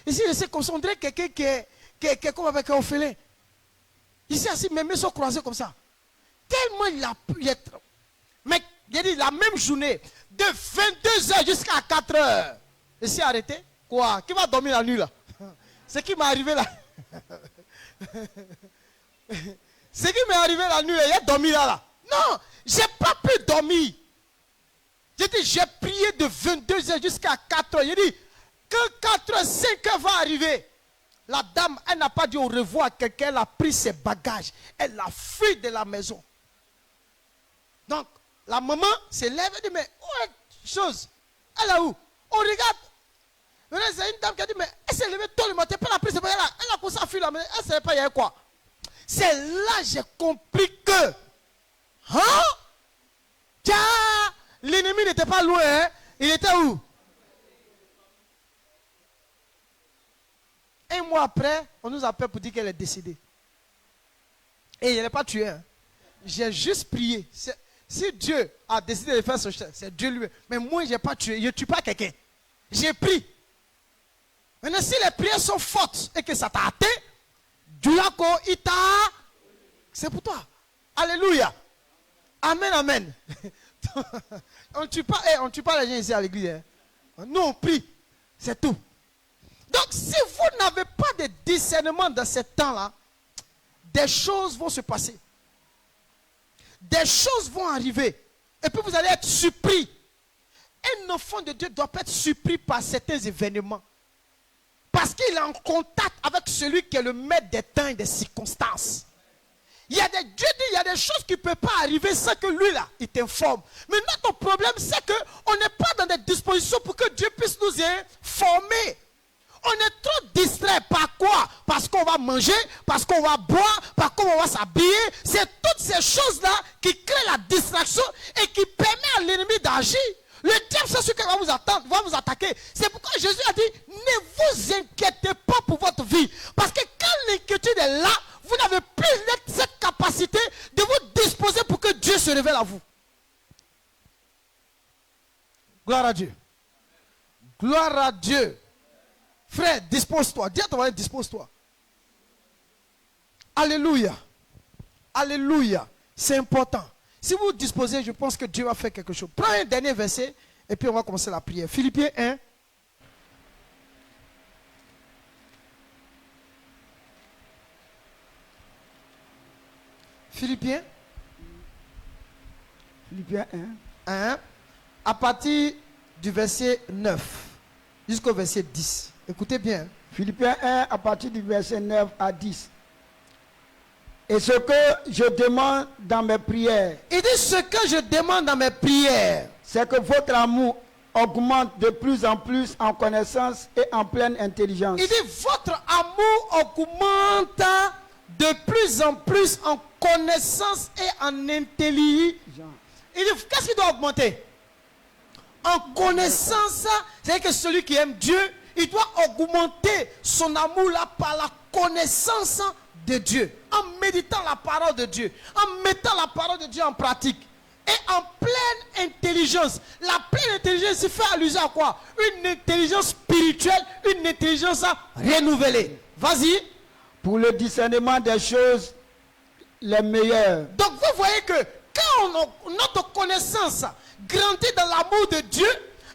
Je suis resté concentré quelqu'un qui est comme avec un orphelin. Il s'est assis, mes mains sont croisées comme ça. Tellement il a pu être. Mais il a dit la même journée, de 22h jusqu'à 4h. Je suis arrêté. Quoi? Qui va dormir la nuit là? Ce qui m'est arrivé là. Ce qui m'est arrivé la nuit, il a dormi là. Non, je n'ai pas pu dormir. J'ai dit, j'ai prié de 22h jusqu'à 4h. J'ai dit, que 4h, 5h va arriver. La dame, elle n'a pas dit au revoir à quelqu'un, elle a pris ses bagages. Elle a fui de la maison. Donc, la maman se lève et dit, mais où est chose? Elle est où? On regarde. Maintenant, c'est une dame qui a dit, mais elle s'est levée tôt le matin, elle a pris ses bagages là. Elle a commencé à fuir la maison. Elle ne savait pas il y avait quoi. C'est là que j'ai compris que, l'ennemi n'était pas loin, hein? Il était où? Un mois après, on nous appelle pour dire qu'elle est décédée. Et elle n'est pas tuée. Hein? J'ai juste prié. Si Dieu a décidé de faire ce chef, c'est Dieu lui. Mais moi, je n'ai pas tué. Je ne tue pas quelqu'un. J'ai prié. Maintenant, si les prières sont fortes et que ça t'a atteint, Dieu c'est pour toi. Alléluia. Amen, amen. On ne tue pas les gens ici à l'église. Hein? Nous, on prie. C'est tout. Donc, si vous n'avez pas de discernement dans ce temps-là, des choses vont se passer. Des choses vont arriver. Et puis, vous allez être surpris. Un enfant de Dieu doit pas être surpris par certains événements. Parce qu'il est en contact avec celui qui est le maître des temps et des circonstances. Dieu dit, il y a des choses qui ne peuvent pas arriver sans que lui, là, il t'informe. Mais notre problème, c'est qu'on n'est pas dans des dispositions pour que Dieu puisse nous informer. On est trop distrait par quoi? Parce qu'on va manger, parce qu'on va boire, parce qu'on va s'habiller. C'est toutes ces choses-là qui créent la distraction et qui permettent à l'ennemi d'agir. Le diable, c'est ce qui va vous attaquer. C'est pourquoi Jésus a dit, ne vous inquiétez pas pour votre vie. Parce que quand l'inquiétude est là, vous n'avez plus cette capacité de vous disposer pour que Dieu se révèle à vous. Gloire à Dieu. Gloire à Dieu. Frère, dispose-toi. Dis à ton voisin, dispose-toi. Alléluia. Alléluia. C'est important. Si vous vous disposez, je pense que Dieu va faire quelque chose. Prends un dernier verset et puis on va commencer la prière. Philippiens 1. Philippiens 1. À partir du verset 9 jusqu'au verset 10. Écoutez bien. Philippiens 1 à partir du verset 9 à 10. Et ce que je demande dans mes prières. Il dit ce que je demande dans mes prières. C'est que votre amour augmente de plus en plus en connaissance et en pleine intelligence. Il dit votre amour augmente de plus en plus en connaissance et en intelligence. Il dit qu'est-ce qui doit augmenter? En connaissance, c'est que celui qui aime Dieu, il doit augmenter son amour là par la connaissance de Dieu, en méditant la parole de Dieu, en mettant la parole de Dieu en pratique et en pleine intelligence. La pleine intelligence, il fait allusion à quoi? Une intelligence spirituelle, une intelligence renouvelée. Vas-y. Pour le discernement des choses les meilleures. Donc vous voyez que quand notre connaissance grandit dans l'amour de Dieu,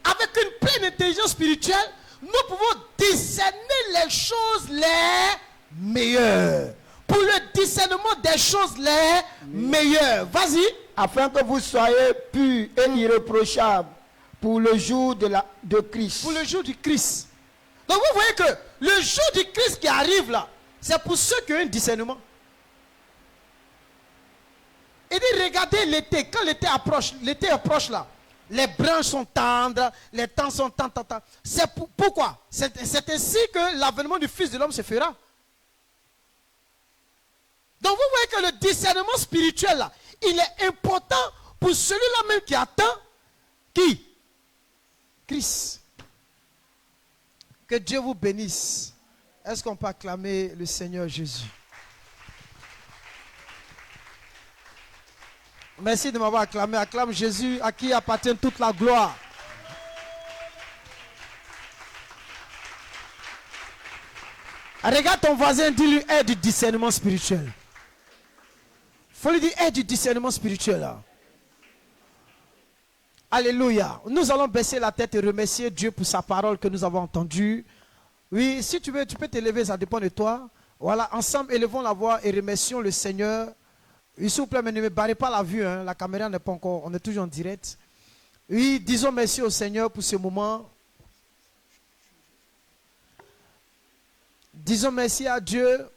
avec une pleine intelligence spirituelle, nous pouvons discerner les choses les meilleures. pour le discernement des choses les meilleures. Vas-y. Afin que vous soyez purs et irréprochables pour le jour de Christ. Pour le jour du Christ. Donc vous voyez que le jour du Christ qui arrive là, c'est pour ceux qui ont un discernement. Il dit, regardez l'été, quand l'été approche là, les branches sont tendres, les temps sont tendres. C'est pourquoi? C'est ainsi que l'avènement du Fils de l'homme se fera. Donc vous voyez que le discernement spirituel là, il est important pour celui-là même qui attend qui? Christ. Que Dieu vous bénisse. Est-ce qu'on peut acclamer le Seigneur Jésus? Merci de m'avoir acclamé. Acclame Jésus à qui appartient toute la gloire. Regarde ton voisin, dis-lui, aie du discernement spirituel. Faut lui dire, aie du discernement spirituel. Là. Alléluia. Nous allons baisser la tête et remercier Dieu pour sa parole que nous avons entendue. Oui, si tu veux, tu peux t'élever, ça dépend de toi. Voilà, ensemble, élevons la voix et remercions le Seigneur. Oui, s'il vous plaît, mais ne me barrez pas la vue, hein. La caméra n'est pas encore, on est toujours en direct. Oui, disons merci au Seigneur pour ce moment. Disons merci à Dieu.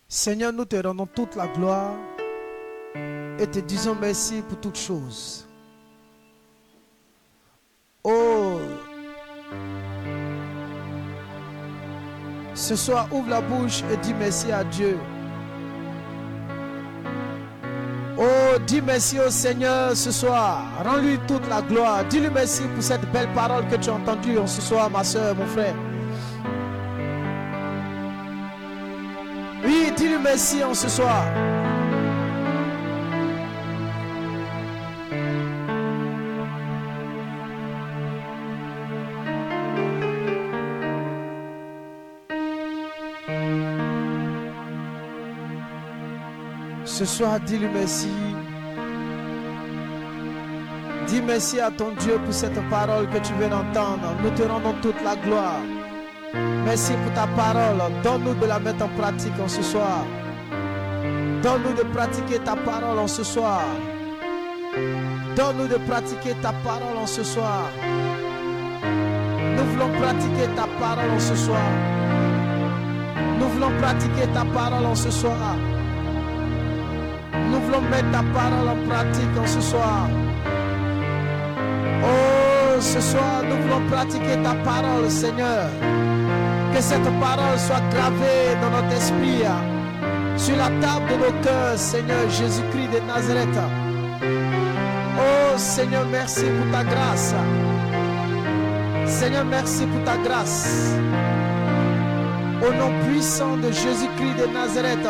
Seigneur, nous te rendons toute la gloire et te disons merci pour toutes choses. Oh, ce soir, ouvre la bouche et dis merci à Dieu. Oh, dis merci au Seigneur ce soir. Rends-lui toute la gloire. Dis-lui merci pour cette belle parole que tu as entendue ce soir, ma soeur, mon frère. Oui, dis-lui merci en ce soir. Ce soir, dis-lui merci. Dis merci à ton Dieu pour cette parole que tu viens d'entendre. Nous te rendons toute la gloire. Merci pour ta parole. Donne-nous de la mettre en pratique en ce soir. Donne-nous de pratiquer ta parole en ce soir. Donne-nous de pratiquer ta parole en ce soir. Nous voulons pratiquer ta parole en ce soir. Nous voulons pratiquer ta parole en ce soir. Nous voulons mettre ta parole en pratique en ce soir. Oh, ce soir, nous voulons pratiquer ta parole, Seigneur. Que cette parole soit gravée dans notre esprit, sur la table de nos cœurs, Seigneur Jésus-Christ de Nazareth. Oh, Seigneur, merci pour ta grâce. Seigneur, merci pour ta grâce. Au nom puissant de Jésus-Christ de Nazareth.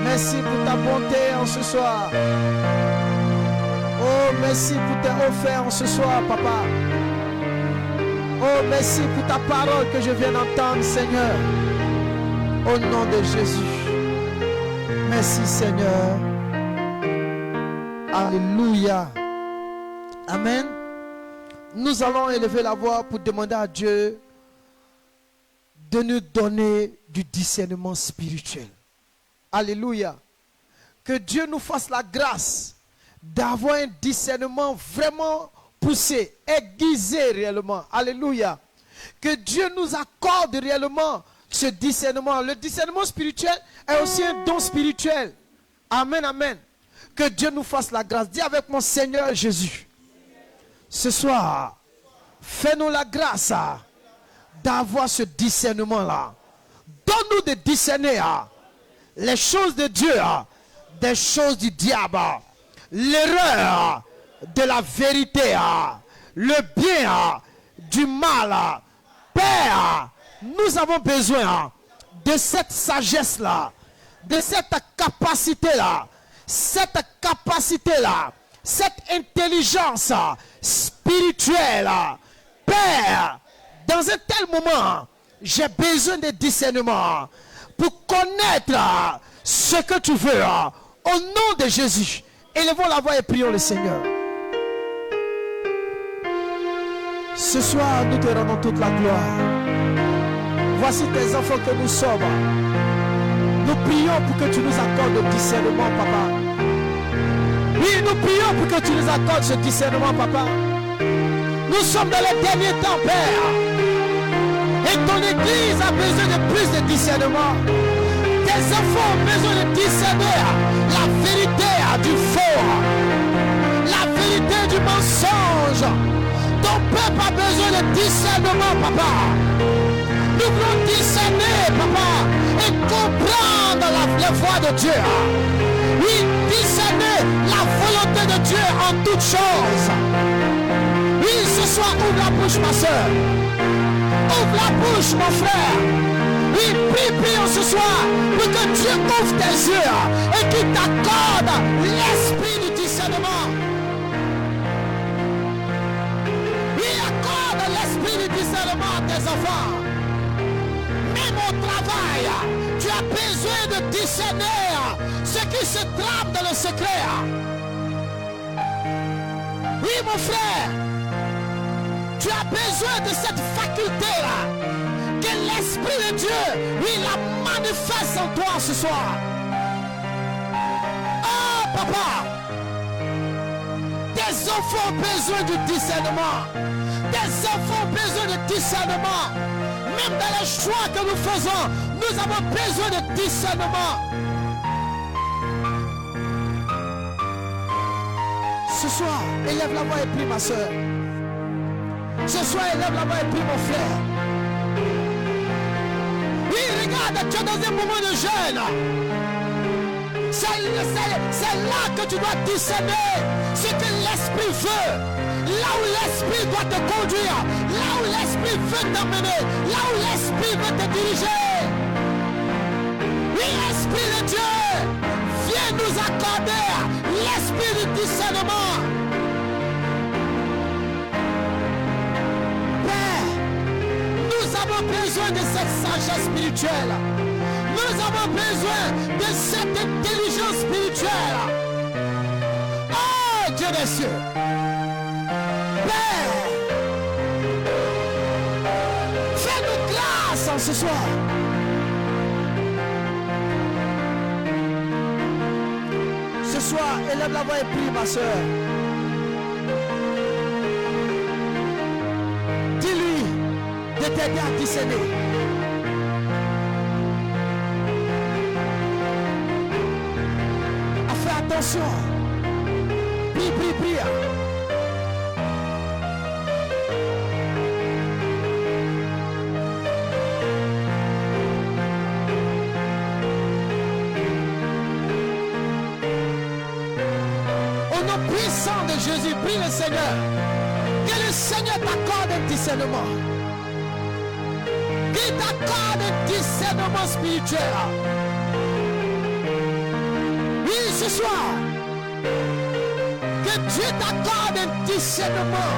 Merci pour ta bonté en ce soir. Oh, merci pour tes offerts en ce soir, Papa. Oh, merci pour ta parole que je viens d'entendre, Seigneur. Au nom de Jésus. Merci, Seigneur. Alléluia. Amen. Nous allons élever la voix pour demander à Dieu de nous donner du discernement spirituel. Alléluia. Que Dieu nous fasse la grâce d'avoir un discernement vraiment poussé, aiguisé réellement. Alléluia. Que Dieu nous accorde réellement ce discernement. Le discernement spirituel est aussi un don spirituel. Amen, amen. Que Dieu nous fasse la grâce. Dis avec mon Seigneur Jésus. Ce soir, fais-nous la grâce d'avoir ce discernement-là. Donne-nous de discerner les choses de Dieu, des choses du diable, l'erreur de la vérité, le bien du mal. Père, nous avons besoin de cette sagesse-là, de cette capacité-là, cette intelligence spirituelle. Père, dans un tel moment, j'ai besoin de discernement pour connaître ce que tu veux. Au nom de Jésus, élevons la voix et prions le Seigneur. Ce soir, nous te rendons toute la gloire. Voici tes enfants que nous sommes. Nous prions pour que tu nous accordes le discernement, papa. Oui, nous prions pour que tu nous accordes ce discernement, papa. Nous sommes dans les derniers temps, Père. Et ton église a besoin de plus de discernement. Tes enfants ont besoin de discerner la vérité du faux, la vérité du mensonge. Ton peuple a besoin de discernement, papa. Nous voulons discerner, papa, et comprendre la voix de Dieu. Oui, discerner la volonté de Dieu en toutes choses. Oui, ce soir, ouvre la bouche, ma soeur. Ouvre la bouche, mon frère. Oui, prions ce soir pour que Dieu ouvre tes yeux et qu'il t'accorde l'esprit du discernement. Oui, accorde l'esprit du discernement à tes enfants. Même au travail, tu as besoin de discerner ce qui se trame dans le secret. Oui, mon frère, tu as besoin de cette faculté-là. Que l'Esprit de Dieu, oui, la manifeste en toi ce soir. Oh, papa, tes enfants ont besoin de discernement. Tes enfants ont besoin de discernement. Même dans les choix que nous faisons, nous avons besoin de discernement. Ce soir, élève la voix et prie, ma soeur. Ce soir, élève la voix et prie, mon frère. Oui, regarde, tu es dans un moment de jeûne. C'est là que tu dois discerner ce que l'Esprit veut. Là où l'Esprit doit te conduire. Là où l'Esprit veut t'emmener. Là où l'Esprit veut te diriger. Oui, l'Esprit de Dieu, viens nous accorder l'Esprit du discernement. Nous avons besoin de cette sagesse spirituelle. Nous avons besoin de cette intelligence spirituelle. Oh, Dieu des cieux. Père, fais-nous grâce en ce soir. Ce soir, élève la voix et prie, ma soeur. Dis-lui de t'aider à discerner. Fais attention. Prie, prie, prie. Au nom puissant de Jésus, prie le Seigneur. Que le Seigneur t'accorde un discernement. Qu'il t'accorde un discernement spirituel. Oui, ce soir, que Dieu t'accorde un discernement.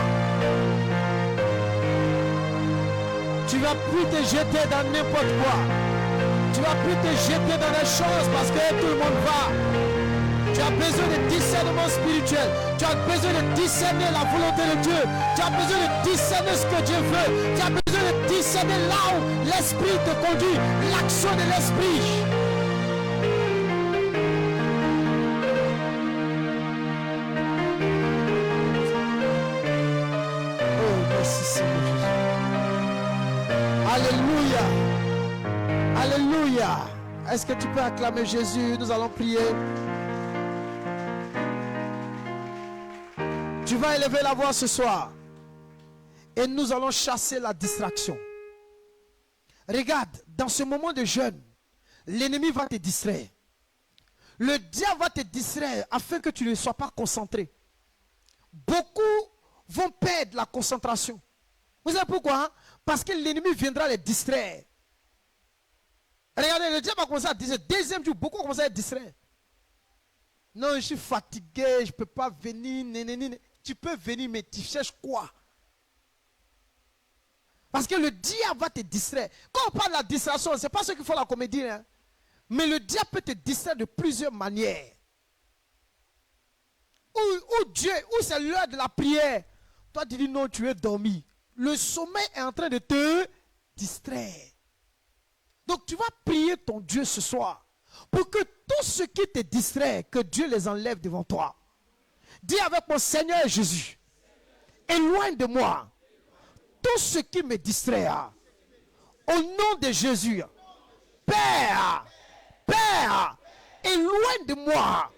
Tu ne vas plus te jeter dans n'importe quoi. Tu ne vas plus te jeter dans les choses parce que tout le monde va. Tu as besoin de discernement spirituel. Tu as besoin de discerner la volonté de Dieu. Tu as besoin de discerner ce que Dieu veut. Tu as besoin de discerner là où l'Esprit te conduit, l'action de l'Esprit. Oh, merci Seigneur Jésus. Alléluia. Alléluia. Est-ce que tu peux acclamer Jésus? Nous allons prier. Tu vas élever la voix ce soir. Et nous allons chasser la distraction. Regarde, dans ce moment de jeûne, l'ennemi va te distraire. Le diable va te distraire afin que tu ne sois pas concentré. Beaucoup vont perdre la concentration. Vous savez pourquoi? Parce que l'ennemi viendra les distraire. Regardez, le diable va commencer à distraire. Deuxième jour, beaucoup vont commencer à être distraire. Non, je suis fatigué, je ne peux pas venir. Tu peux venir, mais tu cherches quoi? Parce que le diable va te distraire. Quand on parle de la distraction, ce n'est pas ce qu'il faut la comédie. Hein? Mais le diable peut te distraire de plusieurs manières. Où c'est l'heure de la prière. Toi, tu dis non, tu es dormi. Le sommeil est en train de te distraire. Donc tu vas prier ton Dieu ce soir pour que tout ce qui te distrait, que Dieu les enlève devant toi. Dis avec mon Seigneur Jésus, éloigne de moi tout ce qui me distrait. Au nom de Jésus, Père, Père, éloigne de moi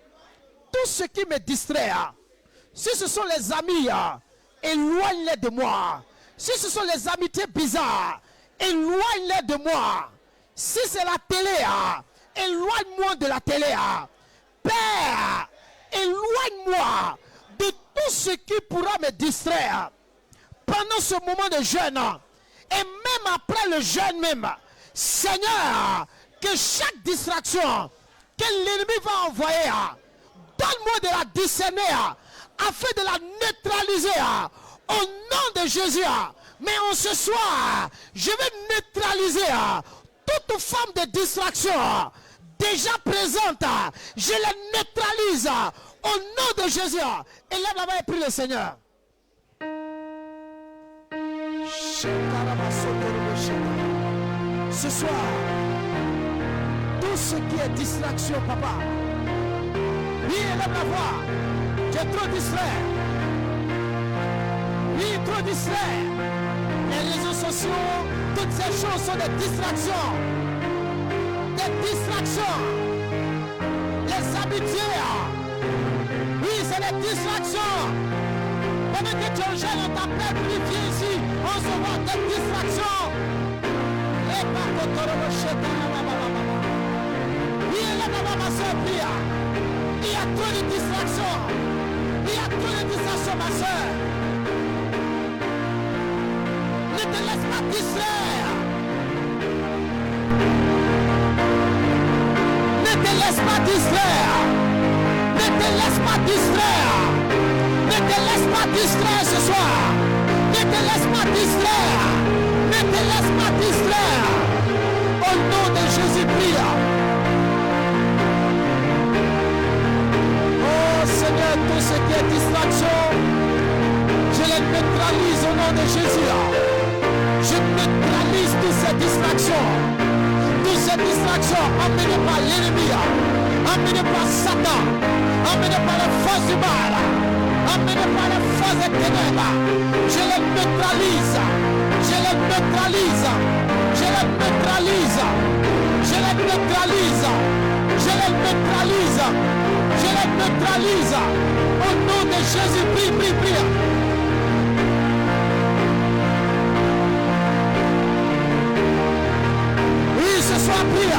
tout ce qui me distrait. Si ce sont les amis, éloigne-les de moi. Si ce sont les amitiés bizarres, éloigne-les de moi. Si c'est la télé, éloigne-moi de la télé. Père, éloigne-moi de tout ce qui pourra me distraire pendant ce moment de jeûne. Et même après le jeûne même, Seigneur, que chaque distraction que l'ennemi va envoyer, donne-moi de la discerner afin de la neutraliser au nom de Jésus. Mais en ce soir, je vais neutraliser toute forme de distraction déjà présente. Je la neutralise au nom de Jésus. Et lève la main et prie le Seigneur. Ce soir, tout ce qui est distraction, papa. Oui, élève la voix. Tu es trop distrait. Oui, trop distrait. Les réseaux sociaux, toutes ces choses sont des distractions. Des distractions. Les amitiés. Oui, c'est des distractions. Pendant que tu es jeune, on t'appelle purifier ici. On se voit des distractions. Et par contre, oui, élève la voix, ma soeur, prie. Il y a trop de distractions. Il y a trop de distractions, ma soeur. Ne te laisse pas distraire. Ne te laisse pas distraire. Ne te laisse pas distraire. Ne te laisse pas distraire ce soir. Ne te laisse pas distraire. Ne te laisse pas distraire. Au nom de Jésus, prie. Seigneur, tout ce qui est distraction, je les neutralise au nom de Jésus. Je neutralise toutes ces distractions. Toutes ces distractions emmenées par l'ennemi, emmenées par Satan, emmenées par les forces du mal, emmenées par les forces des ténèbres. Je les neutralise. Je les neutralise. Je les neutralise. Je les neutralise. Je les neutralise. Je les neutralise. Au nom de Jésus, prie, prie, prie. Oui, ce soir, prie.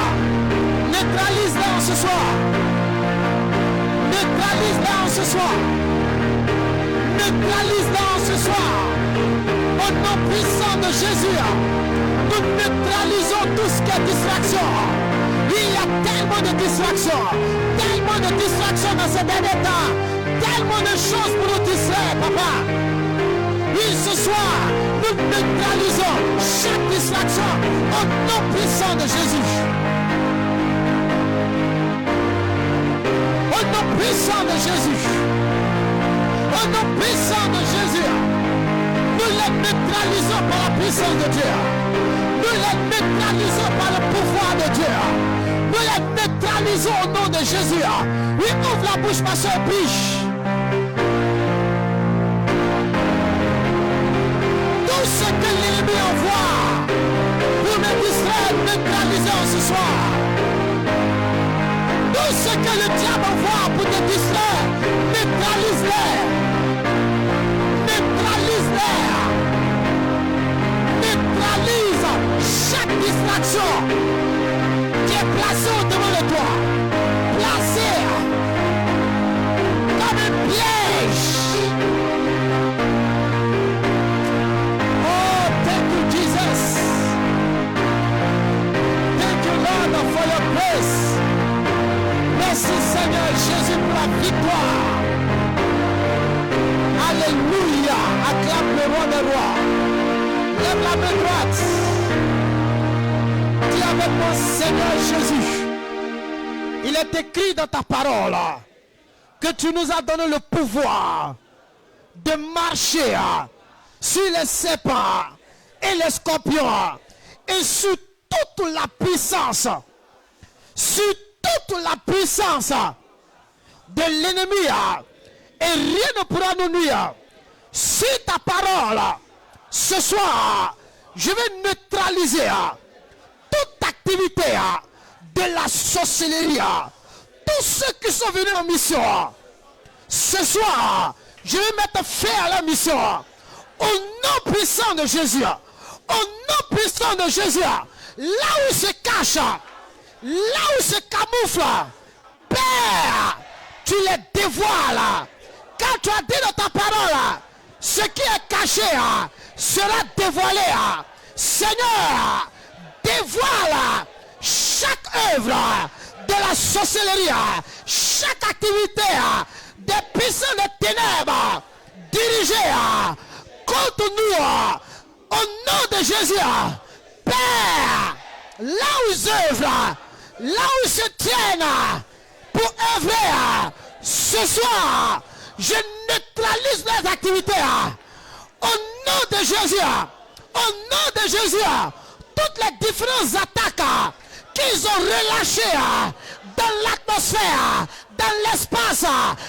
Neutralise-les en ce soir. Neutralise-les en ce soir. Neutralise-les en ce soir. Au nom puissant de Jésus, nous neutralisons tout ce qui est distraction. Il y a tellement de distractions, tellement de distractions dans ces derniers temps, tellement de choses pour nous distraire, papa. Oui, ce soir, nous neutralisons chaque distraction au nom puissant de Jésus. Au nom puissant de Jésus. Au nom puissant de Jésus. Nous les neutralisons par la puissance de Dieu. Nous les neutralisons par le pouvoir de Dieu. Nous les neutralisons au nom de Jésus. Oui, ouvre la bouche, ma soeur, biche. Tout ce que l'ennemi envoie pour me distraire, neutralisons ce soir. Tout ce que le diable envoie pour te distraire, neutralise-les. Neutralise-les. Neutralise chaque distraction qui est placée au-devant de toi. Placée comme un piège. Oh, thank you, Jesus. Thank you, Lord, for your grace. Merci, Seigneur Jésus, pour la victoire. Alléluia. Acclame le roi des rois. Lève la main droite. Dis avec moi, Seigneur Jésus. Il est écrit dans ta parole que tu nous as donné le pouvoir de marcher sur les serpents et les scorpions et sur toute la puissance, sur toute la puissance de l'ennemi, et rien ne pourra nous nuire. Si ta parole, ce soir, je vais neutraliser toute activité de la sorcellerie, tous ceux qui sont venus en mission. Ce soir, je vais mettre fin à la mission. Au nom puissant de Jésus. Au nom puissant de Jésus. Là où il se cache, là où il se camoufle, Père, tu les dévoiles. Quand tu as dit dans ta parole, ce qui est caché sera dévoilé. Seigneur, dévoile chaque œuvre de la sorcellerie, chaque activité des puissants des ténèbres dirigés contre nous au nom de Jésus. Père, là où ils œuvrent, là où ils se tiennent pour œuvrer, ce soir, je neutralise leurs activités au nom de Jésus. Au nom de Jésus, toutes les différentes attaques qu'ils ont relâchées dans l'atmosphère, dans l'espace,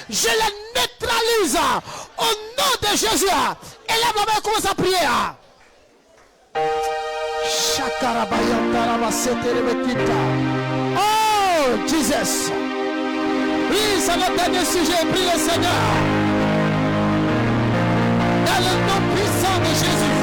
je les neutralise au nom de Jésus. Et là, maman commence à prier. Oh, Jesus. Oui, c'est notre dernier sujet. Prie le Seigneur. Dans le nom puissant de Jésus.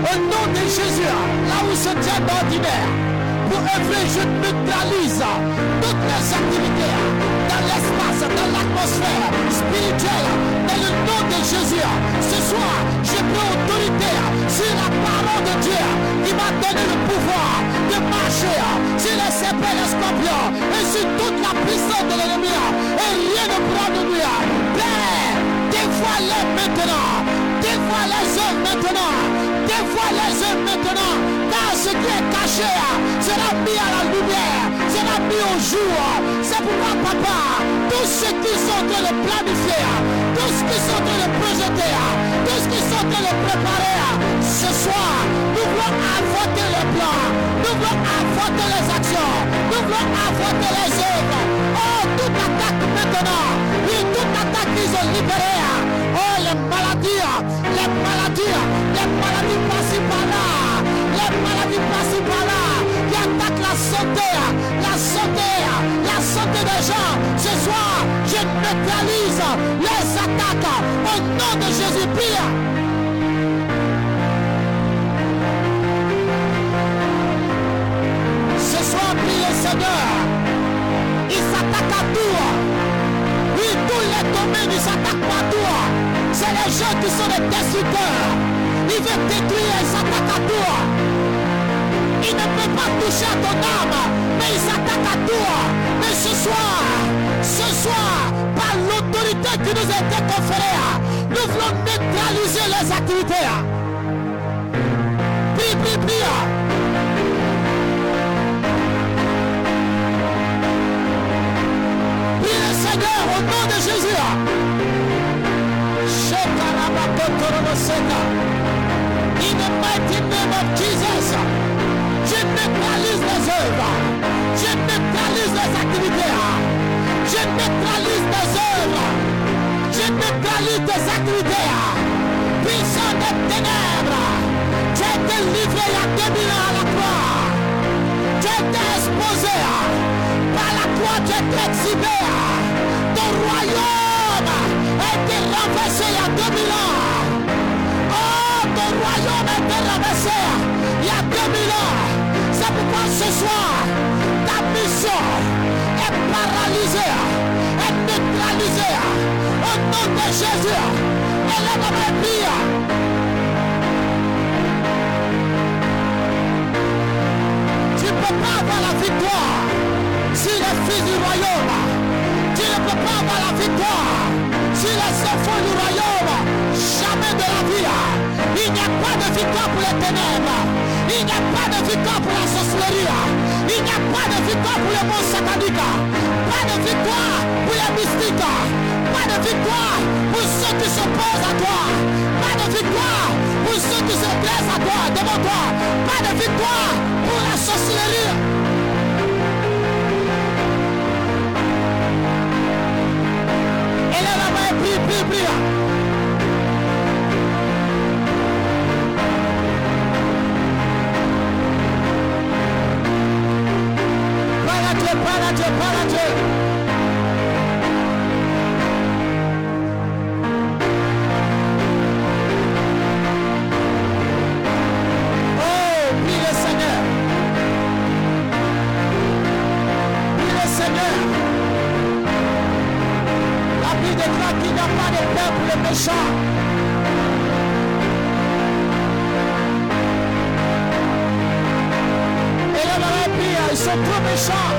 Au nom de Jésus, là où se tient d'ordinaire, pour œuvrer, je neutralise toutes les activités dans l'espace, dans l'atmosphère spirituelle, dans le nom de Jésus. Ce soir, je prends autorité sur la parole de Dieu qui m'a donné le pouvoir de marcher sur les serpents et les scorpions et sur toute la puissance de l'ennemi. Et rien ne pourra nous nuire. Père, dévoile-les maintenant. Dévoile les œuvres maintenant. Dévoile les œuvres maintenant. Car ce qui est caché sera mis à la lumière, sera mis au jour. C'est pourquoi, papa, tous ceux qui sont en train de planifier, tous ceux qui sont en train de projeter, tous ceux qui sont en train de préparer, ce soir, nous voulons avorter le plan, nous voulons avorter les actions, nous voulons avorter les œuvres. Oh, toute attaque maintenant, oui, toute attaque qu'ils ont libérée. Oh, les maladies passent par là, les maladies passent par là, qui attaquent la santé des gens. Ce soir, je neutralise les attaques au nom de Jésus. Prie. Ce soir, prie le Seigneur. Il s'attaque à tout. Oui, tous les domaines, ils s'attaquent pas à tout. C'est les gens qui sont des destructeurs. Il veut détruire, il s'attaque à toi. Il ne peut pas toucher à ton âme, mais il s'attaque à toi. Mais ce soir, par l'autorité qui nous a été conférée, nous voulons neutraliser les activités. Prie. Prie le Seigneur au nom de Jésus. In the mighty name of Jesus, je neutralise les œuvres, je neutralise les activités, je neutralise les œuvres, je neutralise tes activités. Puissant des ténèbres, tu as été livré il y a 2000 ans à la croix, tu as été exposé par la croix, tu as été exhibé, ton royaume a été renversé il y a 2000 ans. Ton royaume a été renversé il y a 2000 ans. C'est pourquoi ce soir, ta mission est paralysée, est neutralisée. Au nom de Jésus, elle est dans ma vie. Tu ne peux pas avoir la victoire si les fils du royaume. Tu ne peux pas avoir la victoire si les enfants du royaume. Jamais de la vie. Il n'y a pas de victoire pour les ténèbres. Il n'y a pas de victoire pour la sorcellerie. Il n'y a pas de victoire pour les monstres sataniques. Pas de victoire pour les mystiques. Pas de victoire pour ceux qui s'opposent à toi. Pas de victoire pour ceux qui se blessent à toi, devant toi. Pas de victoire pour la sorcellerie. Et là, là-bas, prie, prie, prie. Parle à Dieu, parle à Dieu. Oh, prie le Seigneur. Prie le Seigneur. La Bible déclare qu'il n'y a pas de paix pour les méchants. Et là, la prière, ils sont trop méchants.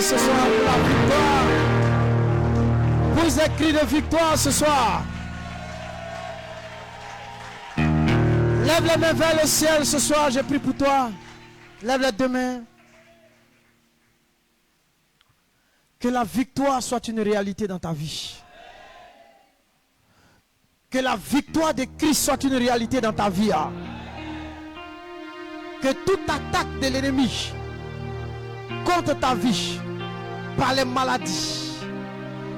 Ce soir pour la victoire. Vous écrivez de victoire ce soir. Lève les mains vers le ciel ce soir, j'ai pris pour toi. Lève les deux mains. Que la victoire soit une réalité dans ta vie. Que la victoire de Christ soit une réalité dans ta vie. Que toute attaque de l'ennemi contre ta vie, par les maladies,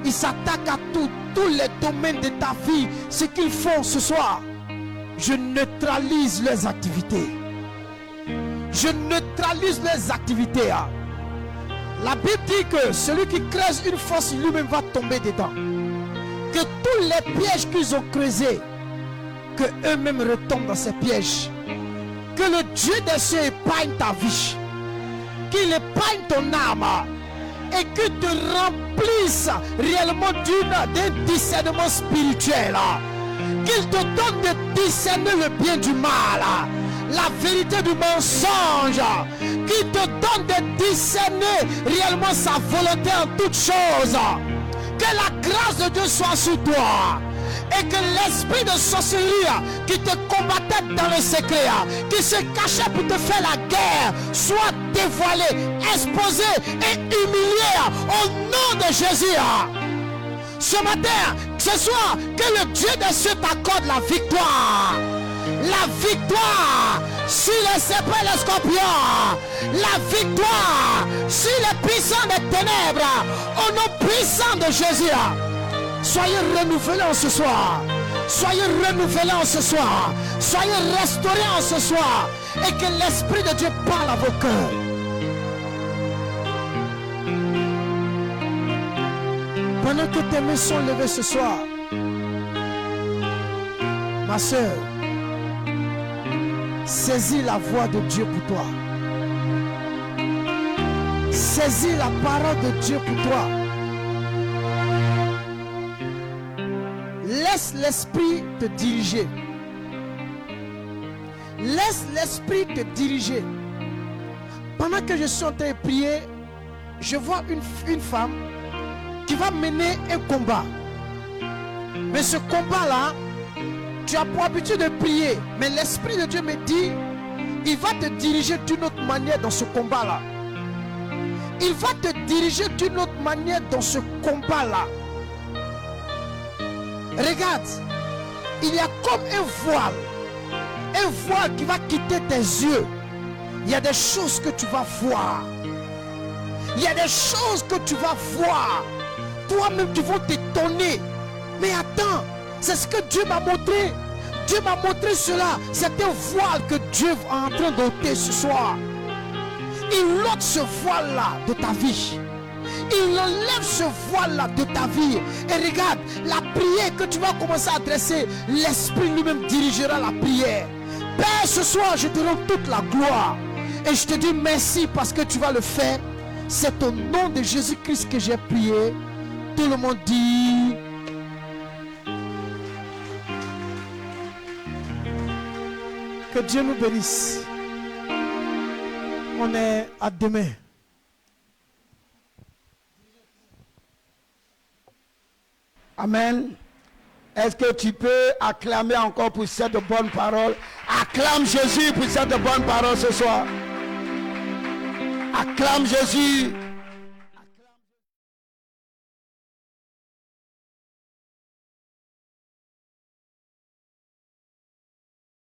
ils s'attaquent à tous les domaines de ta vie. Ce qu'ils font ce soir, je neutralise leurs activités. Je neutralise leurs activités. La Bible dit que celui qui creuse une fosse, lui-même va tomber dedans. Que tous les pièges qu'ils ont creusés, que eux-mêmes retombent dans ces pièges. Que le Dieu des cieux épargne ta vie. Qu'il épargne ton âme. Et que te remplisse réellement d'un discernement spirituel. Qu'il te donne de discerner le bien du mal, la vérité du mensonge. Qu'il te donne de discerner réellement sa volonté en toutes choses. Que la grâce de Dieu soit sur toi. Et que l'esprit de sorcellerie qui te combattait dans le secret, qui se cachait pour te faire la guerre, soit dévoilé, exposé et humilié au nom de Jésus. Ce matin, ce soir, que le Dieu des cieux t'accorde la victoire. La victoire sur les serpents et les scorpions. La victoire sur les puissants des ténèbres. Au nom puissant de Jésus. Soyez renouvelés en ce soir. Soyez renouvelés en ce soir. Soyez restaurés en ce soir. Et que l'Esprit de Dieu parle à vos cœurs. Pendant que tes mains sont levées ce soir, ma soeur, saisis la voix de Dieu pour toi. Saisis la parole de Dieu pour toi. Laisse l'esprit te diriger. Laisse l'esprit te diriger. Pendant que je suis en train de prier, je vois une femme qui va mener un combat. Mais ce combat-là, tu as pour habitude de prier. Mais l'Esprit de Dieu me dit il va te diriger d'une autre manière dans ce combat-là. Il va te diriger d'une autre manière dans ce combat-là. Regarde, il y a comme un voile qui va quitter tes yeux. Il y a des choses que tu vas voir. Il y a des choses que tu vas voir. Toi-même, tu vas t'étonner. Mais attends, c'est ce que Dieu m'a montré. Dieu m'a montré cela. C'est un voile que Dieu est en train d'ôter ce soir. Il ôte ce voile-là de ta vie. Il enlève ce voile-là de ta vie. Et regarde, la prière que tu vas commencer à adresser, l'Esprit lui-même dirigera la prière. Père, ce soir, je te rends toute la gloire. Et je te dis merci parce que tu vas le faire. C'est au nom de Jésus-Christ que j'ai prié. Tout le monde dit... Que Dieu nous bénisse. On est à demain. Amen. Est-ce que tu peux acclamer encore pour cette bonne parole? Acclame Jésus pour cette bonne parole ce soir. Acclame Jésus.